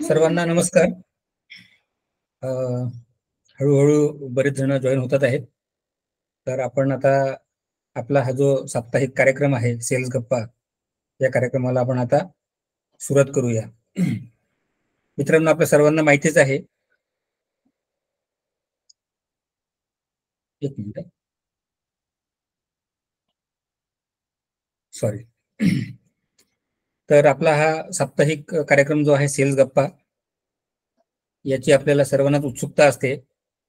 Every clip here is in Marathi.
सर्वांना नमस्कार. हळूहळू बरेच जण जॉईन होतात आहेत. तर आपण आता आपला हा जो साप्ताहिक कार्यक्रम आहे सेल्स गप्पा, या कार्यक्रमाला आपण आता सुरुवात करूया. मित्रांनो, आपल्या सर्वांना माहितीच आहे. एक मिनिट, सॉरी. तर आपला हा साप्ताहिक कार्यक्रम जो आहे सेल्स गप्पा, याची आपल्याला सर्वांनाच उत्सुकता असते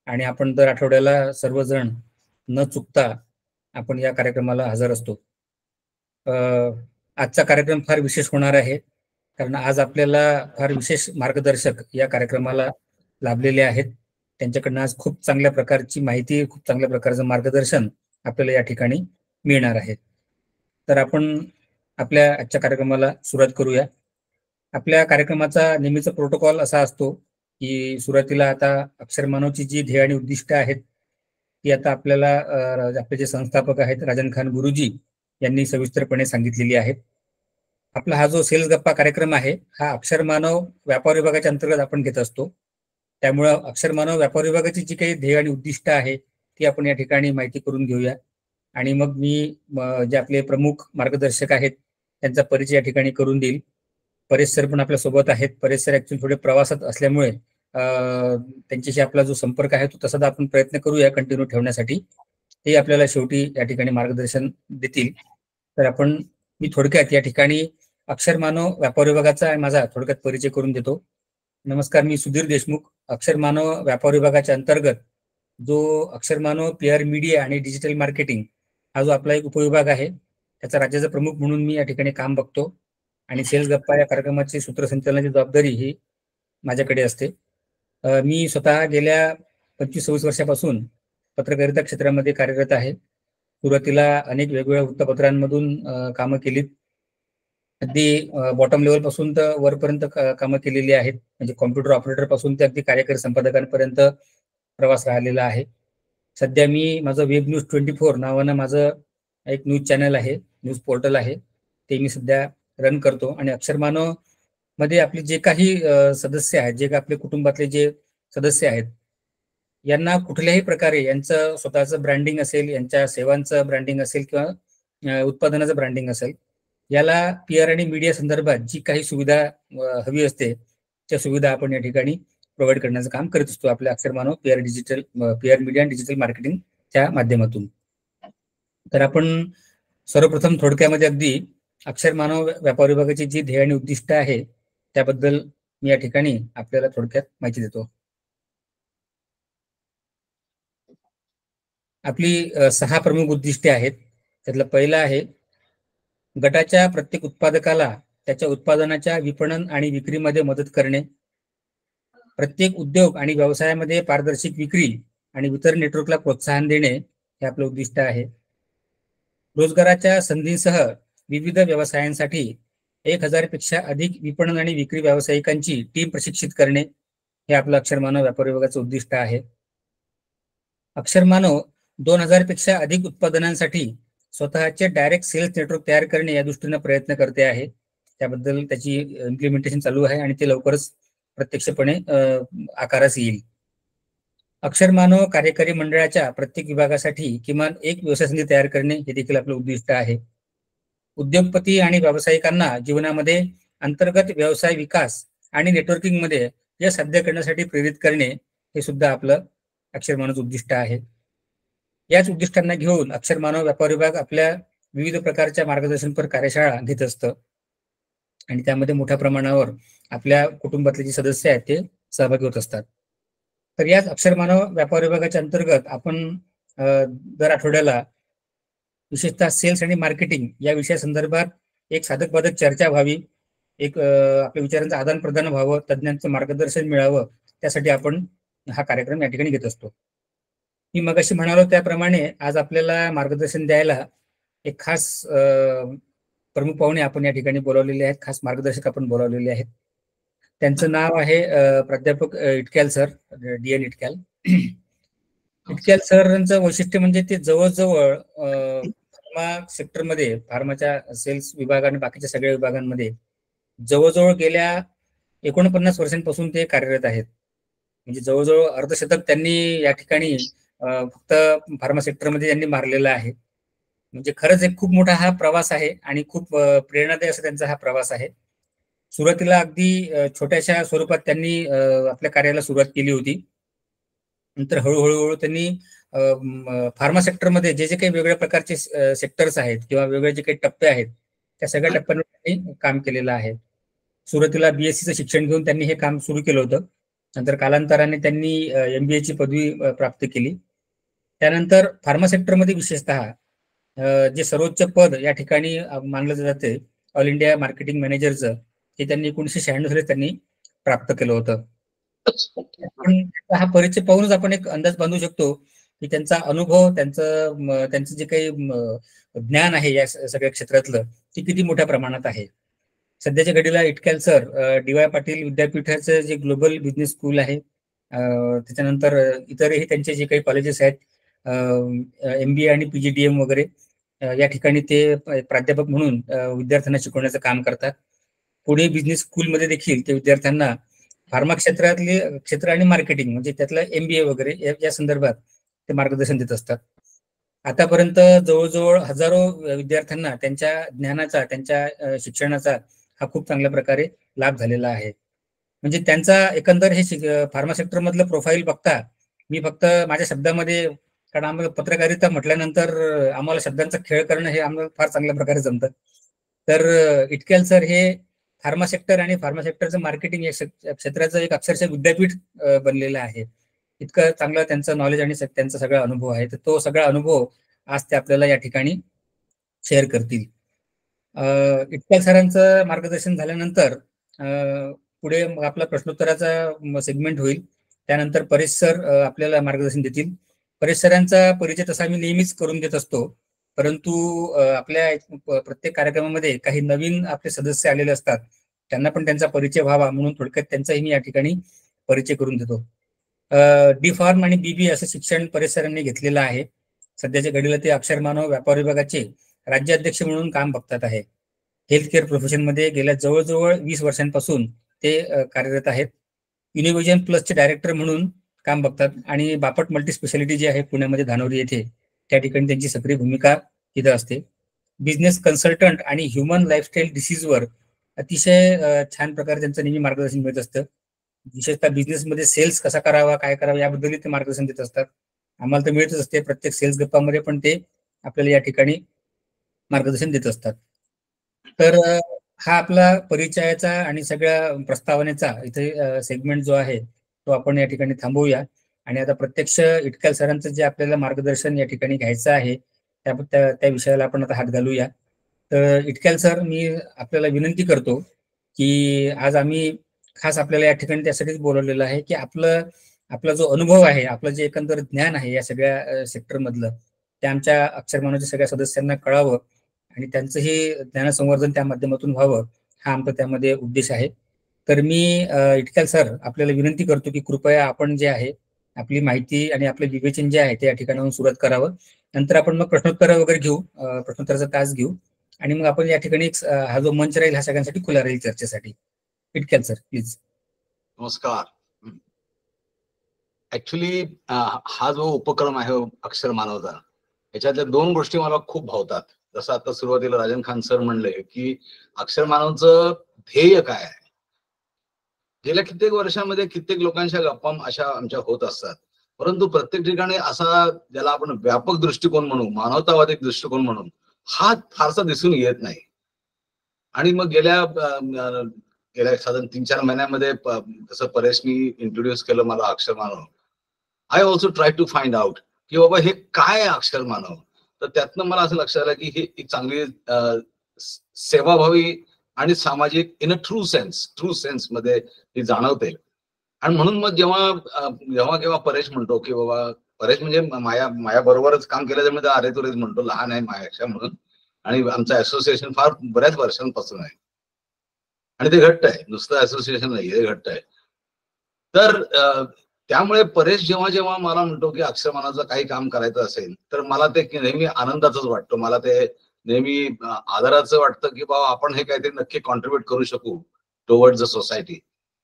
आणि आपण दर आठवड्याला सर्वजण न चुकता आपण या कार्यक्रमाला हजर असतो. आजचा कार्यक्रम फार विशेष होणार आहे, कारण आज आपल्याला फार विशेष मार्गदर्शक या कार्यक्रमाला लाभलेले आहेत. त्यांच्याकडनं आज खूप चांगल्या प्रकारची माहिती, खूप चांगल्या प्रकारचं मार्गदर्शन आपल्याला या ठिकाणी मिळणार आहे. तर आपण आपल्या आजच्या कार्यक्रमाला सुरुवात करूया. आपल्या कार्यक्रमाचा नेहमीचा प्रोटोकॉल असा असतो की सुरुवातीला आता अक्षरमानवची जी ध्येय आणि उद्दिष्ट आहेत ती आता आपल्याला आपले जे संस्थापक आहेत राजन खान गुरुजी यांनी सविस्तरपणे सांगितलेली आहेत. आपला हा जो सेल्स गप्पा कार्यक्रम आहे हा अक्षरमानव व्यापार विभागाच्या अंतर्गत आपण घेत असतो. त्यामुळं अक्षरमानव व्यापार विभागाची जी काही ध्येय आणि उद्दिष्ट आहे ती आपण या ठिकाणी माहिती करून घेऊया आणि मग मी जे आपले प्रमुख मार्गदर्शक आहेत त्यांचा परिचय या ठिकाणी करून देईल. परेश सर पण आपल्या सोबत आहेत. परेश सर ऍक्च्युली थोडे प्रवासात असल्यामुळे त्यांच्याशी आपला जो संपर्क आहे तो तसा आपण प्रयत्न करूया कंटिन्यू ठेवण्यासाठी. ते आपल्याला शेवटी या ठिकाणी मार्गदर्शन देतील. तर मी थोडक्यात या ठिकाणी अक्षरमानव व्यापार विभागाचा माझा थोडक्यात परिचय करून देतो. नमस्कार, मी सुधीर देशमुख. अक्षरमानव व्यापार विभागाच्या अंतर्गत जो अक्षरमानव PR मीडिया आणि डिजिटल मार्केटिंग हा जो आपला एक उपविभाग आहे त्याचा राज्याचा प्रमुख म्हणून मी या ठिकाणी काम बघतो आणि सेल्स गप्पा या कार्यक्रमाची सूत्रसंचालनाची जबाबदारी ही माझ्याकडे असते. मी स्वतः गेल्या 25-26 वर्षापासून पत्रकारिता क्षेत्रामध्ये कार्यरत आहे. सुरुवातीला अनेक वेगवेगळ्या वृत्तपत्रांमधून कामं केलीत. अगदी बॉटम लेवल पासून तर वरपर्यंत कामं केलेली आहेत. म्हणजे कॉम्प्युटर ऑपरेटर पासून ते अगदी कार्यकारी संपादकांपर्यंत प्रवास राहिलेला आहे. सध्या मी माझं वेब न्यूज 24 नावानं माझं एक न्यूज चॅनल आहे, न्यूज पोर्टल आहे, ते मी सध्या रन करतो. आणि अक्षरमानव मध्ये आपले जे काही सदस्य आहेत, जे काही आपले कुटुंबातले जे सदस्य आहेत, यांना कुठल्याही प्रकारे यांचं स्वतःचं ब्रँडिंग असेल, यांच्या सेवांचं ब्रँडिंग असेल किंवा उत्पादनाचं ब्रँडिंग असेल, याला PR आणि मीडिया संदर्भात जी काही सुविधा हवी असते त्या सुविधा आपण या ठिकाणी प्रोव्हाइड करण्याचं काम करत असतो आपल्या अक्षरमानव PR मीडिया आणि डिजिटल मार्केटिंग च्या माध्यमातून. तर आपण सर्वप्रथम थोडक्यामध्ये अगदी अक्षरमानव व्यापार विभागाची जी ध्येय आणि उद्दिष्ट आहे त्याबद्दल मी या ठिकाणी आपल्याला थोडक्यात माहिती देतो. आपली 6 प्रमुख उद्दिष्टे आहेत. त्यातलं पहिलं आहे गटाच्या प्रत्येक उत्पादकाला त्याच्या उत्पादनाच्या विपणन आणि विक्रीमध्ये मदत करणे. प्रत्येक उद्योग आणि व्यवसायामध्ये पारदर्शक विक्री आणि वितरण नेटवर्कला प्रोत्साहन देणे हे आपलं उद्दिष्ट आहे. रोजगाराच्या संधींसह विविध व्यवसायांसाठी 1000 पेक्षा अधिक विपणन आणि विक्री व्यावसायिकांची टीम प्रशिक्षित करणे हे आपलं अक्षरमानव व्यापार विभागाचं उद्दिष्ट आहे. अक्षरमानव 2000 पेक्षा अधिक उत्पादनांसाठी स्वतःचे डायरेक्ट सेल्स नेटवर्क तयार करणे या दृष्टीने प्रयत्न करते आहे. त्याबद्दल त्याची इम्प्लिमेंटेशन चालू आहे आणि ते लवकरच प्रत्यक्षपणे आकारास येईल. अक्षरमानव कार्यकारी मंडळाच्या प्रत्येक विभागासाठी किमान एक व्यवसाय संधी तयार करणे हे देखील आपलं उद्दिष्ट आहे. उद्योगपती आणि व्यावसायिकांना जीवनामध्ये अंतर्गत व्यवसाय विकास आणि नेटवर्किंग मध्ये यश साध्य करण्यासाठी प्रेरित करणे हे सुद्धा आपलं अक्षरमानवचं उद्दिष्ट आहे. याच उद्दिष्टांना घेऊन अक्षरमानव व्यापार विभाग आपल्या विविध प्रकारच्या मार्गदर्शनपर कार्यशाळा घेत असतं आणि त्यामध्ये मोठ्या प्रमाणावर आपल्या कुटुंबातले जे सदस्य आहेत ते सहभागी होत असतात. तर याच अक्षरमानव व्यापार विभागाच्या अंतर्गत आपण दर आठवड्याला विशेषतः सेल्स आणि मार्केटिंग या विषयासंदर्भात एक साधक बाधक चर्चा व्हावी, एक आपल्या विचारांचं आदान प्रदान व्हावं, तज्ज्ञांचं मार्गदर्शन मिळावं, त्यासाठी आपण हा कार्यक्रम या ठिकाणी घेत असतो. मी मगाशी म्हणालो त्याप्रमाणे आज आपल्याला मार्गदर्शन द्यायला एक खास प्रमुख पाहुणे आपण या ठिकाणी बोलावलेले आहेत, खास मार्गदर्शक आपण बोलावलेले आहेत. त्यांचं नाव आहे प्राध्यापक इटक्याल सर, DN इटक्याल. इटक्याल सरांचं वैशिष्ट्य म्हणजे ते जवळजवळ फार्मा सेक्टरमध्ये, फार्माच्या सेल्स विभाग आणि बाकीच्या सगळ्या विभागांमध्ये जवळजवळ गेल्या 49 वर्षांपासून ते कार्यरत आहेत. म्हणजे जवळजवळ अर्धशतक त्यांनी या ठिकाणी फक्त फार्मा सेक्टरमध्ये त्यांनी मारलेला आहे. म्हणजे खरंच एक खूप मोठा हा प्रवास आहे आणि खूप प्रेरणादायी असा त्यांचा हा प्रवास आहे. सुरुवातीला अगदी छोट्याशा स्वरूपात त्यांनी आपल्या कार्याला सुरुवात केली होती. नंतर हळूहळू त्यांनी फार्मा सेक्टरमध्ये जे जे काही वेगवेगळ्या प्रकारचे सेक्टर्स आहेत किंवा वेगवेगळे जे काही टप्पे आहेत त्या सगळ्या टप्प्यांवर त्यांनी काम केलेलं आहे. सुरुवातीला बीएससीचं शिक्षण घेऊन त्यांनी हे काम सुरू केलं होतं. नंतर कालांतराने त्यांनी MBA ची पदवी प्राप्त केली. त्यानंतर फार्मा सेक्टरमध्ये विशेषतः जे सर्वोच्च पद या ठिकाणी मानलं जाते ऑल इंडिया मार्केटिंग मॅनेजरचं, हे त्यांनी 1996 साली त्यांनी प्राप्त केलं होतं. पण हा परिचय पाहूनच आपण एक अंदाज बांधू शकतो की त्यांचा अनुभव, त्यांचं जे काही ज्ञान आहे या सगळ्या क्षेत्रातलं, ते किती मोठ्या प्रमाणात आहे. सध्याच्या घडीला इटकॅल सर DY पाटील विद्यापीठाचं जे ग्लोबल बिझनेस स्कूल आहे, त्याच्यानंतर इतरही त्यांचे जे काही कॉलेजेस आहेत, MBA आणि PGDM वगैरे, या ठिकाणी ते प्राध्यापक म्हणून विद्यार्थ्यांना शिकवण्याचं काम करतात. पुणे बिझनेस स्कूलमध्ये देखील ते विद्यार्थ्यांना फार्मा क्षेत्र आणि मार्केटिंग म्हणजे त्यातलं MBA वगैरे या संदर्भात ते मार्गदर्शन देत असतात. आतापर्यंत जवळजवळ हजारो विद्यार्थ्यांना त्यांच्या ज्ञानाचा, त्यांच्या शिक्षणाचा हा खूप चांगल्या प्रकारे लाभ झालेला आहे. म्हणजे त्यांचा एकंदर हे फार्मा सेक्टर मधलं प्रोफाईल बघता मी फक्त माझ्या शब्दामध्ये, कारण आम्हाला पत्रकारिता म्हटल्यानंतर आम्हाला शब्दांचा खेळ करणं हे आम्हाला फार चांगल्या प्रकारे जमतं. तर इटकॅल सर हे फार्मा सेक्टर आणि फार्मा सेक्टरचं मार्केटिंग या क्षेत्राचं एक अक्षरशः विद्यापीठ बनलेलं आहे. इतकं चांगलं त्यांचं नॉलेज आणि त्यांचा सगळा अनुभव आहे. तर तो सगळा अनुभव आज ते आपल्याला या ठिकाणी शेअर करतील. इटकॅल सरांचं मार्गदर्शन झाल्यानंतर पुढे मग आपला प्रश्नोत्तराचा सेगमेंट होईल. त्यानंतर परेश सर आपल्याला मार्गदर्शन देतील. परेश सरांचा परिचय तसा मी नेहमीच करून देत असतो, परंतु आपल्या प्रत्येक कार्यक्रमामध्ये काही नवीन आपले सदस्य आलेले असतात, त्यांना पण त्यांचा परिचय व्हावा म्हणून थोडक्यात त्यांचाही मी या ठिकाणी परिचय करून देतो. डी फार्म आणि BBA असं शिक्षण परेश सरांनी घेतलेलं आहे. सध्याच्या घडीला ते अक्षरमानव व्यापार विभागाचे राज्याध्यक्ष म्हणून काम बघतात आहे. हेल्थ केअर प्रोफेशनमध्ये गेल्या जवळजवळ 20 वर्षांपासून ते कार्यरत आहेत. युनिव्हिजन प्लसचे डायरेक्टर म्हणून काम बघतात आणि बापट मल्टी स्पेशालिटी जी आहे पुण्यामध्ये धानोरी येथे, त्या ठिकाणी त्यांची सक्रिय भूमिका तिथं असते. बिझनेस कन्सल्टंट आणि ह्युमन लाईफस्टाईल डिसीजवर अतिशय छान प्रकारे त्यांचं नेहमी मार्गदर्शन मिळत असतं. विशेषतः बिझनेसमध्ये सेल्स कसा करावा, काय करावं याबद्दलही ते मार्गदर्शन देत असतात. आम्हाला तर मिळतच असते, प्रत्येक सेल्स गप्पामध्ये पण ते आपल्याला या ठिकाणी मार्गदर्शन देत असतात. तर हा आपला परिचयाचा आणि सगळ्या प्रस्तावनेचा इथे सेगमेंट जो आहे तो आपण या ठिकाणी थांबवूया आणि आता प्रत्यक्ष इटकॅल सरांचं जे आपल्याला मार्गदर्शन या ठिकाणी घ्यायचं आहे त्या विषयाला आपण आता हात घालूया. तर इटकॅल सर, मी आपल्याला विनंती करतो की आज आम्ही खास आपल्याला या ठिकाणी त्यासाठीच बोलवलेलं आहे की आपला जो अनुभव आहे, आपलं जे एकंदर ज्ञान आहे या सगळ्या सेक्टरमधलं, ते आमच्या अक्षरमानवच्या सगळ्या सदस्यांना कळावं आणि त्यांचंही ज्ञानसंवर्धन त्या माध्यमातून व्हावं, हा आमचा त्यामध्ये उद्देश आहे. तर मी इटकॅल सर आपल्याला विनंती करतो की कृपया आपण जे आहे आपली माहिती आणि आपले विवेचन जे आहे ते या ठिकाणाहून सुरुवात करावं. नंतर आपण मग प्रश्नोत्तर वगैरे घेऊ, प्रश्नोत्तराचा तास घेऊ आणि मग आपण या ठिकाणी हा जो मंच राहील हा सगळ्यांसाठी खुला राहील चर्चेसाठी. इटकॅल सर प्लीज. नमस्कार. ऍक्च्युली हा जो उपक्रम आहे अक्षर मानवता, याच्यातल्या 2 गोष्टी मला खूप भावतात. जसं आता सुरुवातीला राजन खान सर म्हणले की अक्षर मानवचं ध्येय काय आहे. गेल्या कित्येक वर्षांमध्ये कित्येक लोकांच्या गप्पा अशा आमच्या होत असतात, परंतु प्रत्येक ठिकाणी असा ज्याला आपण व्यापक दृष्टिकोन म्हणू, मानवतावादी दृष्टिकोन म्हणून, हा फारसा दिसून येत नाही. आणि मग गेल्या साधारण 3-4 महिन्यामध्ये जसं परेशनी इंट्रोड्यूस केलं मला Akshar Manav, I also try to find out की बाबा हे काय आहे अक्षर मानव. तर त्यातनं मला असं लक्षात आलं की ही एक चांगली सेवाभावी आणि सामाजिक इन अ ट्रू सेन्स मध्ये ही जाणवते. आणि म्हणून मग जेव्हा परेश म्हणतो की बाबा, परेश म्हणजे माया बरोबरच काम केलं त्यामुळे अरे तुरेच म्हणतो, लहान आहे मायाक्षा म्हणून, आणि आमचं असोसिएशन फार बऱ्याच वर्षांपासून आहे आणि ते घट्ट आहे, नुसतं असोसिएशन नाही, हे घट्ट आहे. तर त्यामुळे परेश जेव्हा मला म्हणतो की अक्षरमानाचं काही काम करायचं असेल तर मला ते नेहमी आनंदाचंच वाटतं. मला ते नेहमी आदराचं वाटतं की बाबा आपण हे काहीतरी नक्की कॉन्ट्रीब्युट करू शकू टुवर्ड्स द सोसायटी.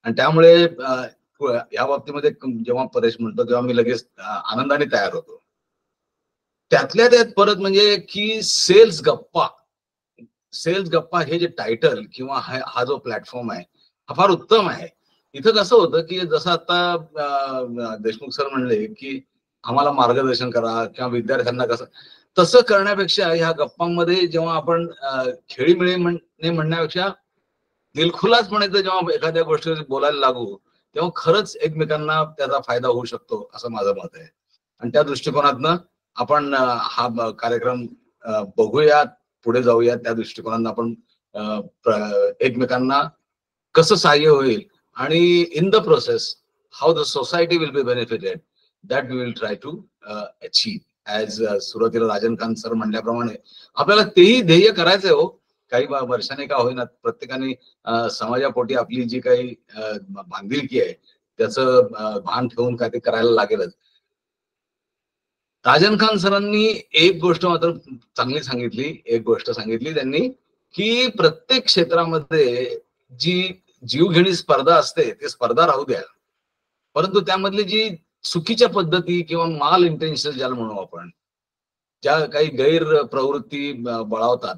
आणि त्यामुळे या बाबतीमध्ये जेव्हा परेश म्हणतो तेव्हा मी लगेच आनंदाने तयार होतो. त्यातल्या त्यात परत म्हणजे की सेल्स गप्पा हे जे टायटल किंवा हा जो प्लॅटफॉर्म आहे हा फार उत्तम आहे. इथं कसं होतं की जसं आता देशमुख सर म्हणले की आम्हाला मार्गदर्शन करा किंवा विद्यार्थ्यांना कसं, तसं करण्यापेक्षा ह्या गप्पांमध्ये जेव्हा आपण खेळीमेळी म्हणण्यापेक्षा दिलखुलासपणे जेव्हा एखाद्या गोष्टीवर बोलायला लागू तेव्हा खरंच एकमेकांना त्याचा फायदा होऊ शकतो असं माझं मत आहे. आणि त्या दृष्टिकोनातनं आपण हा कार्यक्रम बघूयात, पुढे जाऊयात. त्या दृष्टिकोनातनं आपण एकमेकांना कसं सहाय्य होईल आणि in the process how the society will be benefited that we will try to achieve. As सुरुवातीला राजन खान सर म्हणल्याप्रमाणे आपल्याला तेही ध्येय करायचंय हो. काही वर्षाने का होईना प्रत्येकाने समाजापोटी आपली जी काही बांधिलकी आहे त्याचं भान ठेवून काय ते करायला लागेलच. राजन खान सरांनी एक गोष्ट मात्र चांगली सांगितली, एक गोष्ट सांगितली त्यांनी की प्रत्येक क्षेत्रामध्ये जी जीवघेणी स्पर्धा असते ती स्पर्धा राहू द्या, परंतु त्यामधली जी चुकीच्या पद्धती किंवा माल इंटेन्शन ज्याला म्हणू आपण, ज्या काही गैर प्रवृत्ती बळावतात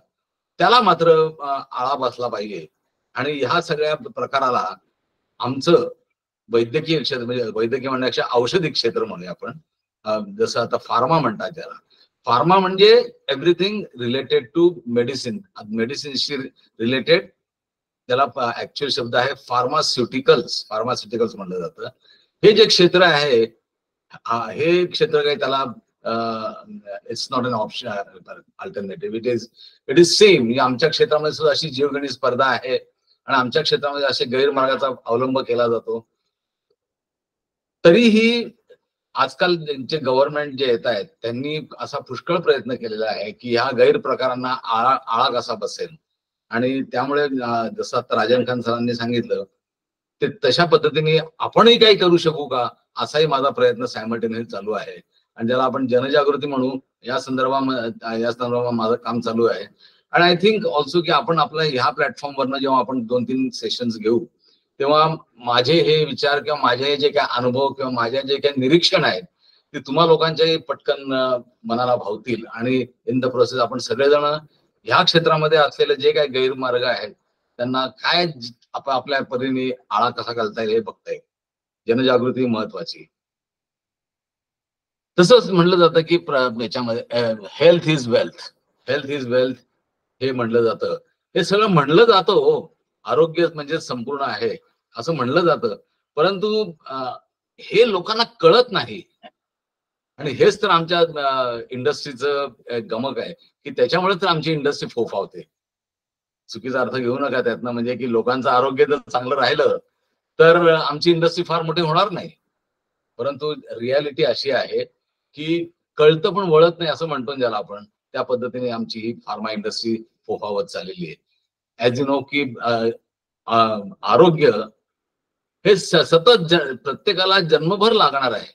त्याला मात्र आळा बसला पाहिजे. आणि ह्या सगळ्या प्रकाराला आमचं वैद्यकीय क्षेत्र म्हणजे वैद्यकीय म्हणण्यापेक्षा औषधी क्षेत्र म्हणूया आपण, जसं आता फार्मा म्हणतात त्याला. फार्मा म्हणजे एव्हरीथिंग रिलेटेड टू मेडिसिन, मेडिसिनशी रिलेटेड त्याला ऍक्च्युअल शब्द आहे फार्मास्युटिकल्स म्हणलं जातं. हे जे क्षेत्र आहे हे क्षेत्र काही त्याला it's not an option alternative, it is same. म्हणजे आमच्या क्षेत्रामध्ये सुद्धा अशी जीवघेणी स्पर्धा आहे आणि आमच्या क्षेत्रामध्ये असे गैरमार्गाचा अवलंब केला जातो. तरीही आजकाल जे गव्हर्नमेंट जे येत आहेत त्यांनी असा पुष्कळ प्रयत्न केलेला आहे की ह्या गैरप्रकारांना आळा कसा बसेल. आणि त्यामुळे जसं आता राजन खान सरांनी सांगितलं ते तशा पद्धतीने आपणही काही करू शकू का असाही माझा प्रयत्न सायमल्टेनियस चालू आहे. आणि ज्याला आपण जनजागृती म्हणू या संदर्भात माझं काम चालू आहे. आणि आय थिंक ऑल्सो की आपण आपल्या ह्या प्लॅटफॉर्मवरनं जेव्हा आपण 2-3 सेशन्स घेऊ तेव्हा माझे हे विचार किंवा माझे जे काही अनुभव किंवा माझ्या जे काही निरीक्षण आहेत ते तुम्हा लोकांच्याही पटकन मनाला भावतील. आणि इन द प्रोसेस आपण सगळेजण ह्या क्षेत्रामध्ये असलेले जे काही गैरमार्ग आहेत त्यांना काय आपल्या परीने आळा कसा घालता येईल हे बघता येईल. जनजागृती महत्वाची. तसंच म्हणलं जातं की याच्यामध्ये हेल्थ इज वेल्थ हे म्हणलं जातं. हे सगळं म्हणलं जातं हो, आरोग्य म्हणजे संपूर्ण आहे असं म्हणलं जातं, परंतु हे लोकांना कळत नाही. आणि हेच तर आमच्या इंडस्ट्रीचं गमक आहे की त्याच्यामुळे तर आमची इंडस्ट्री फोफावते. चुकीचा अर्थ घेऊ नका त्यातनं, म्हणजे की लोकांचं आरोग्य जर चांगलं राहिलं तर आमची इंडस्ट्री फार मोठी होणार नाही. परंतु रियालिटी अशी आहे की कळतं पण वळत नाही असं म्हणतो ज्याला आपण, त्या पद्धतीने आमची ही फार्मा इंडस्ट्री फोफावत चाललेली आहे. ऍज यू नो की आरोग्य हे सतत प्रत्येकाला जन्मभर लागणार आहे.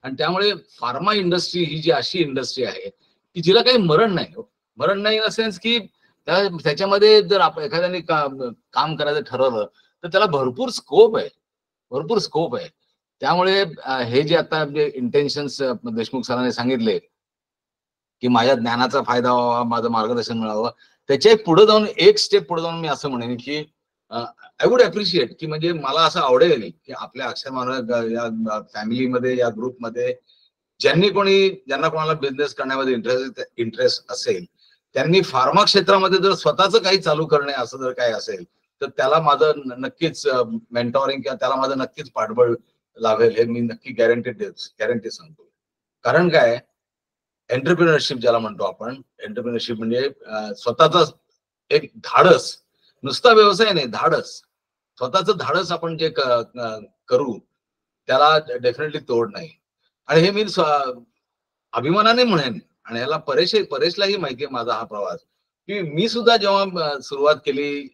आणि त्यामुळे फार्मा इंडस्ट्री ही जी अशी इंडस्ट्री आहे की जिला काही मरण नाही इन द सेन्स की त्याच्यामध्ये जर आपण एखाद्याने काम करायचं ठरवलं तर त्याला भरपूर स्कोप आहे. त्यामुळे हे जे आता इंटेन्शन्स देशमुख सरांनी सांगितले की माझ्या ज्ञानाचा फायदा व्हावा, माझं मार्गदर्शन मिळावं, त्याच्या पुढे जाऊन एक स्टेप पुढे जाऊन मी असं म्हणेन की आय वुड अप्रिशिएट की म्हणजे मला असं आवडेल की आपल्या अक्षर मानव या फॅमिलीमध्ये या ग्रुपमध्ये ज्यांना कोणाला बिझनेस करण्यामध्ये इंटरेस्ट असेल त्यांनी फार्मा क्षेत्रामध्ये जर स्वतःच काही चालू करणे असं जर काही असेल तर त्याला माझं नक्कीच मेंटॉरिंग किंवा त्याला माझं नक्कीच पाठबळ लाभेल हे मी नक्की गॅरंटी सांगतो. कारण काय, एंटरप्रिनरशिप ज्याला म्हणतो आपण, एंटरप्रिनरशिप म्हणजे स्वतःचा एक धाडस, नुसता व्यवसाय नाही, धाडस, स्वतःच धाडस आपण जे करू त्याला डेफिनेटली तोड नाही. आणि हे मी अभिमानाने म्हणेन. आणि याला परेशलाही माहिती आहे माझा हा प्रवास, की मी सुद्धा जेव्हा सुरुवात केली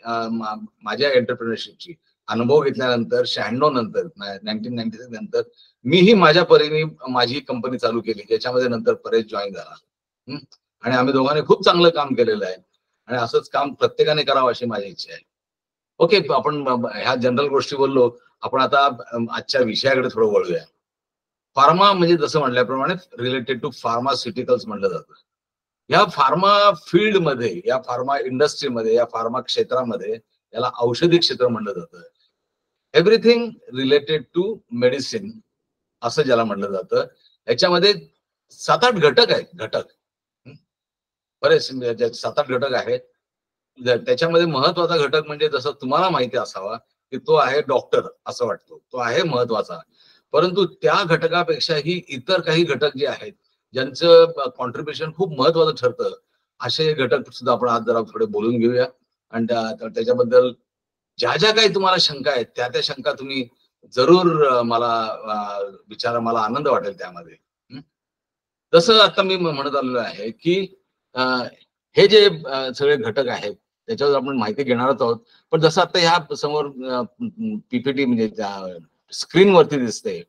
माझ्या एंटरप्रिनरशिपची, अनुभव घेतल्यानंतर 96 नंतर 1996 नंतर मीही माझ्या परीने माझी कंपनी चालू केली, ज्याच्यामध्ये नंतर परेश जॉईन झाला. आणि आम्ही दोघांनी खूप चांगलं काम केलेलं आहे आणि असंच काम प्रत्येकाने करावं अशी माझी इच्छा आहे. ओके, आपण ह्या जनरल गोष्टी बोललो. आपण आता आजच्या विषयाकडे थोडं वळूया. फार्मा म्हणजे जसं म्हटल्याप्रमाणे रिलेटेड टू फार्मास्युटिकल्स म्हटलं जातं. या फार्मा फील्डमध्ये, या फार्मा इंडस्ट्रीमध्ये, या फार्मा क्षेत्रामध्ये याला औषधी क्षेत्र म्हणलं जातं. एव्हरीथिंग रिलेटेड टू मेडिसिन असं ज्याला म्हणलं जातं. याच्यामध्ये 7-8 घटक आहेत. बरेच 7-8 घटक आहेत. त्याच्यामध्ये महत्वाचा घटक म्हणजे जसं तुम्हाला माहिती असावा की तो आहे डॉक्टर, असं वाटतो तो आहे महत्वाचा. परंतु त्या घटकापेक्षाही इतर काही घटक जे आहेत ज्यांचं कॉन्ट्रीब्युशन खूप महत्वाचं ठरतं, असे घटक सुद्धा आपण आज जरा थोडे बोलून घेऊया. आणि त्याच्याबद्दल ज्या काही तुम्हाला शंका आहेत त्या शंका तुम्ही जरूर मला विचारा. मला आनंद वाटेल त्यामध्ये. जसं आता मी म्हणत आलेलो आहे की हे जे सगळे घटक आहेत त्याच्यावर आपण माहिती घेणारच आहोत. पण जसं आता ह्या समोर पीपीटी म्हणजे स्क्रीनवरती दिसते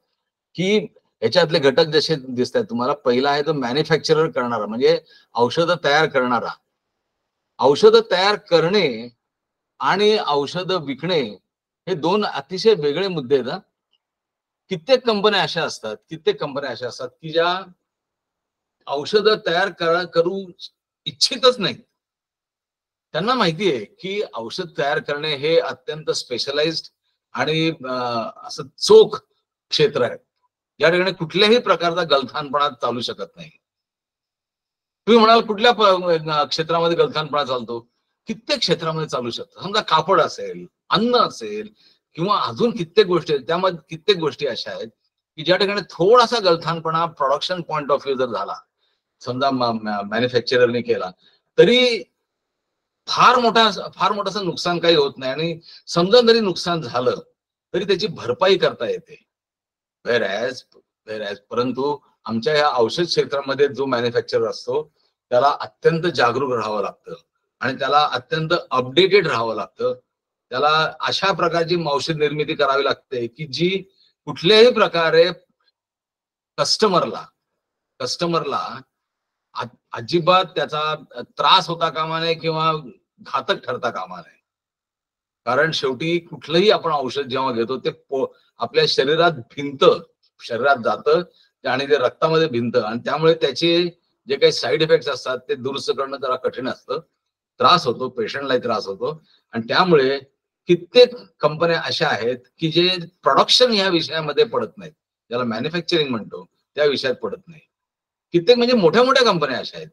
की ह्याच्यातले घटक जसे दिसत आहेत तुम्हाला. पहिला आहे तो मॅन्युफॅक्चरर करणारा, म्हणजे औषधं तयार करणारा. औषधं तयार करणे आणि औषधं विकणे हे दोन अतिशय वेगळे मुद्दे आहेत. कित्येक कंपन्या अशा असतात की ज्या औषधं तयार करू इच्छितच नाही. त्यांना माहिती आहे की औषध तयार करणे हे अत्यंत स्पेशलाइज्ड आणि असं चोख क्षेत्र आहे. या ठिकाणी कुठल्याही प्रकारचा गलथानपणा चालू शकत नाही. तुम्ही म्हणाल कुठल्या क्षेत्रामध्ये गलथानपणा चालतो? कित्येक क्षेत्रामध्ये चालू शकतो. समजा कापड असेल, अन्न असेल किंवा अजून कित्येक गोष्टी आहेत. त्यामध्ये कित्येक गोष्टी अशा आहेत की ज्या ठिकाणी थोडासा गलथानपणा प्रोडक्शन पॉइंट ऑफ व्ह्यू जर झाला, समजा मॅन्युफॅक्चररने केला, तरी फार मोठं नुकसान काही होत नाही. आणि समजा जरी नुकसान झालं तरी त्याची भरपाई करता येते. परंतु आमच्या या औषध क्षेत्रामध्ये जो मॅन्युफॅक्चरर असतो त्याला अत्यंत जागरूक राहावं लागतं आणि त्याला अत्यंत अपडेटेड राहावं लागतं. त्याला अशा प्रकारची औषध निर्मिती करावी लागते की जी कुठल्याही प्रकारे कस्टमरला अजिबात त्याचा त्रास होता कामा नये किंवा घातक ठरता कामा नये. कारण शेवटी कुठलंही आपण औषध जेव्हा घेतो ते आपल्या शरीरात जातं आणि ते रक्तामध्ये भिनतं आणि त्यामुळे त्याचे जे काही साईड इफेक्ट्स असतात ते दुरुस्त करणं जरा कठीण असतं. त्रास होतो, पेशंटलाही त्रास होतो. आणि त्यामुळे कित्येक कंपन्या अशा आहेत की जे प्रोडक्शन ह्या विषयामध्ये पडत नाहीत, ज्याला मॅन्युफॅक्चरिंग म्हणतो त्या विषयात पडत नाही. कित्येक म्हणजे मोठ्या कंपन्या अशा आहेत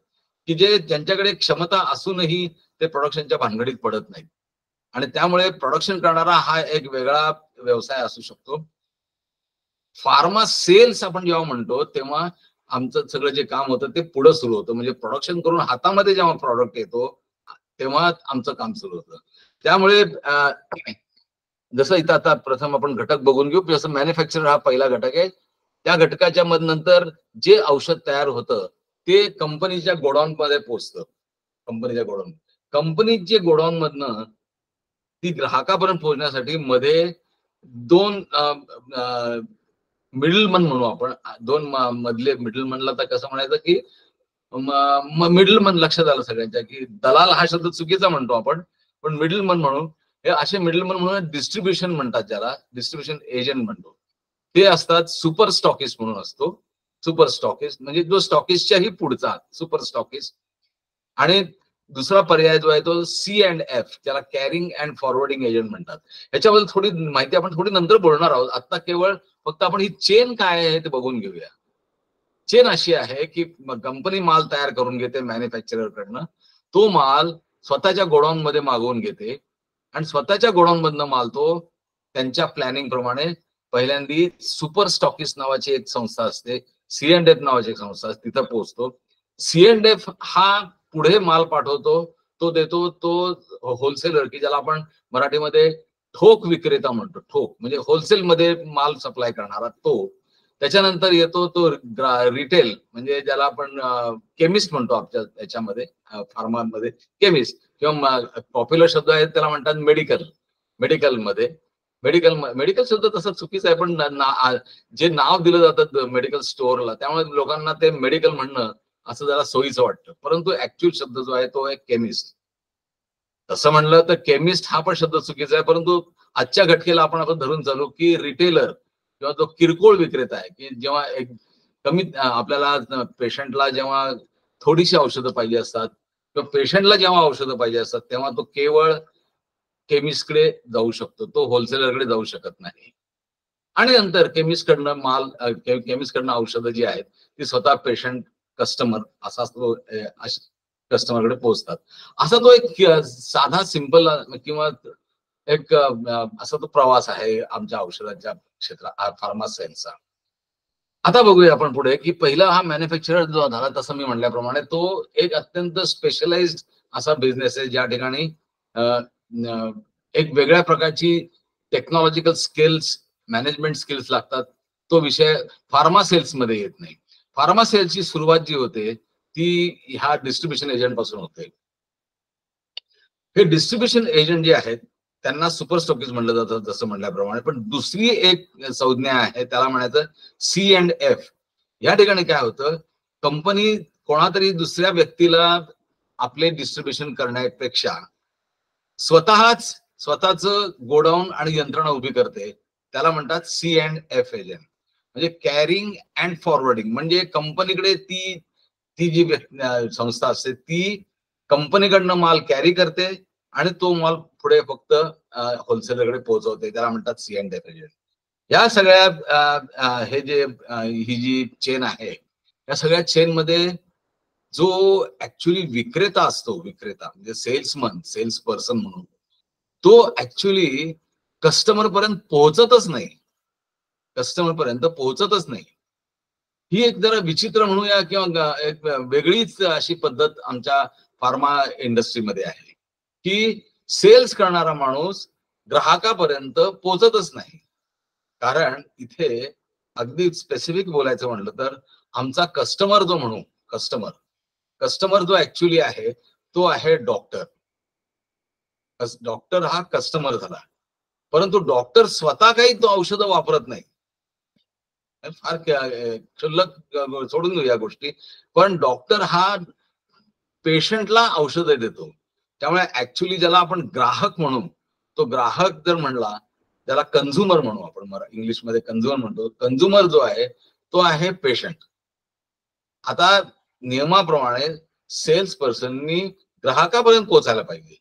की ज्यांच्याकडे क्षमता असूनही ते प्रोडक्शनच्या भानगडीत पडत नाहीत. आणि त्यामुळे प्रोडक्शन करणारा हा एक वेगळा व्यवसाय असू शकतो. फार्मा सेल्स आपण जेव्हा म्हणतो तेव्हा आमचं सगळं जे काम होतं ते पुढे सुरू होतं. म्हणजे प्रोडक्शन करून हातामध्ये जेव्हा प्रॉडक्ट येतो तेव्हा आमचं काम सुरू होतं. त्यामुळे जसं इथं आता प्रथम आपण घटक बघून घेऊ. जसं मॅन्युफॅक्चरर हा पहिला घटक आहे. त्या घटकाच्या नंतर जे औषध तयार होतं ते कंपनीच्या गोडाऊन मध्ये पोहोचतं. कंपनीच्या गोडाऊन मधनं ती ग्राहकापर्यंत पोहोचण्यासाठी मध्ये दोन मिडलमन म्हणू आपण. दोन मधले मिडलमनला तर कसं म्हणायचं की मिडलमन लक्षात आलं सगळ्यांच्या की दलाल हा शब्द चुकीचा म्हणतो आपण, पण मिडलमन म्हणून हे असे मिडलमन म्हणून डिस्ट्रीब्युशन म्हणतात, ज्याला डिस्ट्रीब्युशन एजंट म्हणतो. ते असतात सुपर स्टॉकिस्ट म्हणून असतो. सुपर स्टॉकिस्ट म्हणजे जो स्टॉकिस्टच्याही पुढचा सुपर स्टॉकिस्ट. आणि दुसरा पर्याय जो आहे तो C&F, त्याला कॅरिंग अँड फॉरवर्डिंग एजंट म्हणतात. याच्याबद्दल थोडी माहिती आपण थोडी नंतर बोलणार आहोत. आता केवळ फक्त आपण ही चेन काय आहे ते बघून घेऊया. चेन अशी आहे की कंपनी माल तयार करून घेते मॅन्युफॅक्चरर कडनं, तो माल स्वतःच्या गोडाऊन मध्ये मागवून घेते आणि स्वतःच्या गोडाऊन मधनं माल तो त्यांच्या प्लॅनिंग प्रमाणे पहिल्यांदा सुपर स्टॉकिस्ट नावाची एक संस्था असते, C&F नावाची एक संस्था असते, तिथं पोहोचतो. C&F हा पुढे माल पाठवतो, तो देतो तो होलसेलर की ज्याला आपण मराठीमध्ये ठोक विक्रेता म्हणतो. ठोक म्हणजे होलसेल मध्ये माल सप्लाय करणारा तो. त्याच्यानंतर येतो तो रिटेल म्हणजे ज्याला आपण केमिस्ट म्हणतो आमच्या याच्यामध्ये फार्मामध्ये केमिस्ट, किंवा पॉप्युलर शब्द आहे त्याला म्हणतात मेडिकल शब्द तसं चुकीचं आहे, पण जे नाव दिलं जातं मेडिकल स्टोअरला त्यामुळे लोकांना ते मेडिकल म्हणणं असं जरा सोयीचं वाटतं. परंतु ऍक्च्युअल शब्द जो आहे तो आहे केमिस्ट. तसं म्हणलं तर केमिस्ट हा पण शब्द चुकीचा आहे, परंतु आजच्या घटकेला आपण धरून चालू की रिटेलर किंवा जो किरकोळ विक्रेता आहे, की जेव्हा एक कमी आपल्याला पेशंटला जेव्हा थोडीशी औषधं पाहिजे असतात किंवा पेशंटला जेव्हा औषधं पाहिजे असतात, तेव्हा तो केवळ केमिस्टकडे जाऊ शकतो, तो होलसेलरकडे जाऊ शकत नाही. आणि नंतर केमिस्टकडनं औषधं जी आहेत ती स्वतः पेशंट कस्टमर असा तो कस्टमरकडे पोहोचतात. असा तो एक साधा सिंपल किंवा एक असा तो प्रवास आहे आमच्या औषधाच्या क्षेत्रात फार्मा सेल्सचा. आता बघूया आपण पुढे की पहिला हा मॅन्युफॅक्चरर जो झाला, तसं मी म्हणल्याप्रमाणे तो एक अत्यंत स्पेशलाइज्ड असा बिझनेस आहे, ज्या ठिकाणी एक वेगळ्या प्रकारची टेक्नॉलॉजिकल स्किल्स, मॅनेजमेंट स्किल्स लागतात. तो विषय फार्मा सेल्स मध्ये येत नाही. फार्मा सेल्सची सुरुवात जी होते ती ह्या डिस्ट्रीब्युशन एजंट पासून होते. हे डिस्ट्रीब्युशन एजंट जे आहेत त्यांना सुपर स्टॉकिस्ट म्हणलं जातं जसं म्हणल्याप्रमाणे, पण दुसरी एक संज्ञा आहे, त्याला म्हणायचं C&F. या ठिकाणी काय होतं, कंपनी कोणातरी दुसऱ्या व्यक्तीला आपले डिस्ट्रीब्युशन करण्यापेक्षा स्वतःच गोडाऊन आणि यंत्रणा उभी करते, त्याला म्हणतात C&F एजंट. म्हणजे कॅरिंग अँड फॉरवर्डिंग. म्हणजे कंपनीकडे ती जी संस्था असते ती कंपनीकडनं माल कॅरी करते आणि तो माल पुढे फक्त होलसेलरकडे पोहोचवते, त्याला म्हणतात C&F एजंट. या सगळ्या ही जी चेन आहे, या सगळ्या चेन मध्ये जो ऍक्च्युली विक्रेता असतो, विक्रेता म्हणजे सेल्स पर्सन म्हणून, तो ऍक्च्युली कस्टमर पर्यंत पोहोचतच नाही. ही एक जरा विचित्र म्हणूया किंवा एक वेगळीच अशी पद्धत आमच्या फार्मा इंडस्ट्रीमध्ये आहे, की सेल्स करणारा माणूस ग्राहकापर्यंत पोहोचतच नाही. कारण इथे अगदी स्पेसिफिक बोलायचं म्हणलं तर आमचा कस्टमर जो ऍक्च्युली आहे तो आहे डॉक्टर. डॉक्टर हा कस्टमर झाला, परंतु डॉक्टर स्वतः काही तो औषधं वापरत नाही. फार क्षुल्लक सोडून देऊ या गोष्टी, पण डॉक्टर हा पेशंटला औषधं देतो. त्यामुळे ऍक्च्युली ज्याला आपण ग्राहक म्हणू, तो ग्राहक जर म्हणला, त्याला कंझ्युमर म्हणू आपण, इंग्लिशमध्ये कंझ्युमर म्हणतो. कंझ्युमर जो आहे तो आहे पेशंट. आता नियमाप्रमाणे सेल्स पर्सननी ग्राहकापर्यंत पोहोचायला पाहिजे,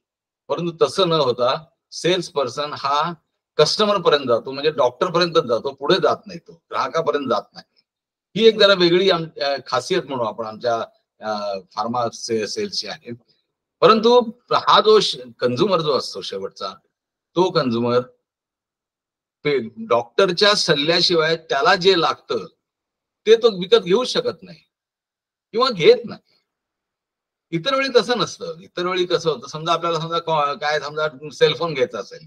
परंतु तसं न होता सेल्स पर्सन हा कस्टमर पर्यंत जातो, म्हणजे डॉक्टर पर्यंतच जातो, पुढे जात नाही, तो ग्राहकापर्यंत जात नाही. ही एक जरा वेगळी खासियत म्हणू आपण आमच्या फार्मा सेल्सची आहे. परंतु हा जो कंझ्युमर जो असतो शेवटचा, तो कंझ्युमर डॉक्टरच्या सल्ल्याशिवाय त्याला जे लागतं ते तो विकत घेऊ शकत नाही किंवा घेत नाही. इतर वेळी तसं नसतं. इतर वेळी कसं होतं, समजा आपल्याला समजा सेलफोन घ्यायचा असेल,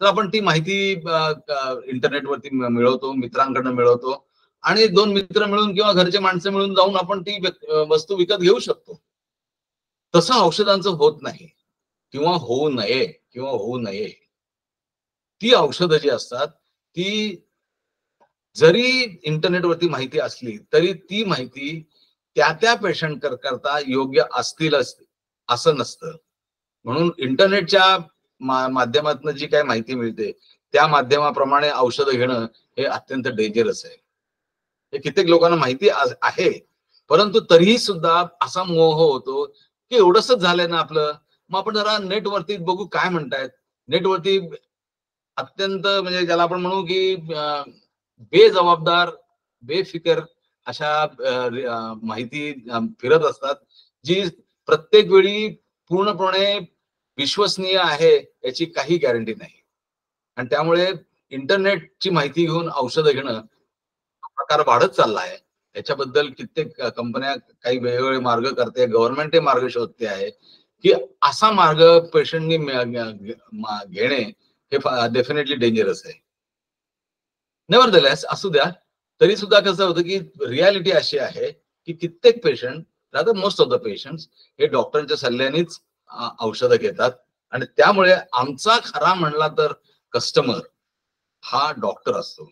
तर आपण ती माहिती इंटरनेटवरती मिळवतो, मित्रांकडनं मिळवतो, आणि 2 मित्र मिळून किंवा घरचे माणसं मिळून जाऊन आपण ती वस्तू विकत घेऊ शकतो. तसं औषधांचं होत नाही किंवा होऊ नये. ती औषधं जी असतात ती जरी इंटरनेटवरती माहिती असली तरी ती माहिती त्या पेशंट करता योग्य असतीलच असं नसतं. म्हणून इंटरनेटच्या माध्यमातून जी काही माहिती मिळते त्या माध्यमाप्रमाणे औषधं घेणं हे अत्यंत डेंजरस आहे. हे कित्येक लोकांना माहिती आहे, परंतु तरीही सुद्धा असा मोह होतो की एवढंच झालंय ना आपलं, मग आपण जरा नेटवरती बघू काय म्हणतायत. नेटवरती अत्यंत म्हणजे ज्याला आपण म्हणू की बेजबाबदार, बेफिकर अशा माहिती फिरत असतात, जी प्रत्येक वेळी पूर्णपणे विश्वसनीय आहे याची काही गॅरंटी नाही. आणि त्यामुळे इंटरनेटची माहिती घेऊन औषधं घेणं प्रकार वाढत चालला आहे. याच्याबद्दल कित्येक कंपन्या काही वेगवेगळे मार्ग करते, गव्हर्नमेंट मार्ग शोधते आहे की असा मार्ग पेशंटनी घेणे हे डेफिनेटली डेंजरस आहे. नेव्हरदलेस असू द्या, तरी सुद्धा कसं होतं की रियालिटी अशी आहे की कित्येक patient, rather most of the patients, हे डॉक्टरांच्या सल्ल्यानेच औषधं घेतात. आणि त्यामुळे आमचा खरा म्हणला तर कस्टमर हा डॉक्टर असतो.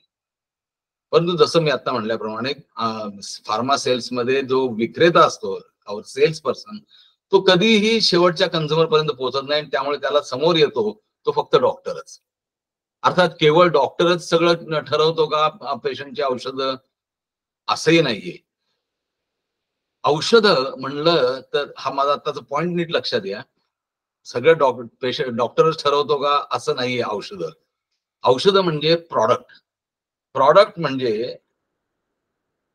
परंतु जसं मी आता म्हणल्याप्रमाणे फार्मा सेल्स मध्ये जो विक्रेता असतो, सेल्स पर्सन, तो कधीही शेवटच्या कन्झ्युमर पर्यंत पोहोचत नाही. त्यामुळे त्याला समोर येतो तो फक्त डॉक्टरच. अर्थात केवळ डॉक्टरच सगळं ठरवतो का पेशंटची औषधं, असंही नाहीये. औषधं म्हणलं तर हा माझा आताचा पॉइंट नीट लक्षात घ्या. सगळं डॉक्टरच ठरवतो का असं नाहीये. औषधं म्हणजे प्रॉडक्ट म्हणजे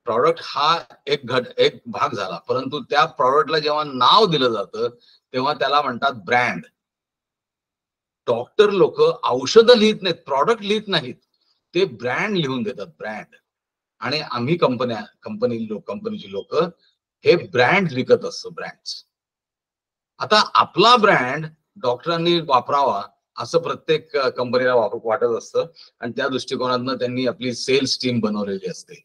प्रॉडक्ट हा एक भाग झाला, परंतु त्या प्रॉडक्टला जेव्हा नाव दिलं जातं तेव्हा त्याला म्हणतात ब्रँड. डॉक्टर लोक औषधं लिहित नाहीत, प्रॉडक्ट लिहित नाहीत, ते ब्रँड लिहून देतात, ब्रँड. आणि आम्ही कंपनीची लोक हे ब्रँड विकत असतो, ब्रँड्स. आता आपला ब्रँड डॉक्टरांनी वापरावा असं प्रत्येक कंपनीला वाटत असतं आणि त्या दृष्टिकोनातनं त्यांनी आपली सेल्स टीम बनवलेली असते.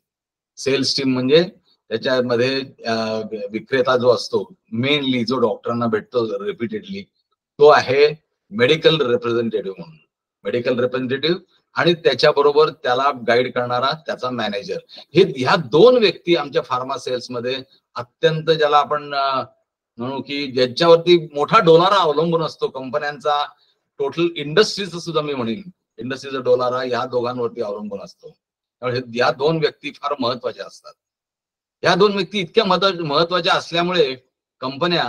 सेल्स टीम म्हणजे त्याच्यामध्ये विक्रेता जो असतो, मेनली जो डॉक्टरांना भेटतो रिपीटेडली, तो आहे मेडिकल रिप्रेझेंटेटिव्ह म्हणून. मेडिकल रिप्रेझेंटेटिव्ह आणि त्याच्याबरोबर त्याला गाईड करणारा त्याचा मॅनेजर. ह्या दोन व्यक्ती आमच्या फार्मा सेल्स मध्ये अत्यंत, ज्याला आपण म्हणू की ज्याच्यावरती मोठा डोलारा अवलंबून असतो कंपन्यांचा, टोटल इंडस्ट्रीचा सुद्धा मी म्हणेन, इंडस्ट्रीचा डोलारा ह्या दोघांवरती अवलंबून असतो. त्यामुळे या दोन व्यक्ती फार महत्वाच्या असतात. या दोन व्यक्ती इतक्या महत्वाच्या असल्यामुळे कंपन्या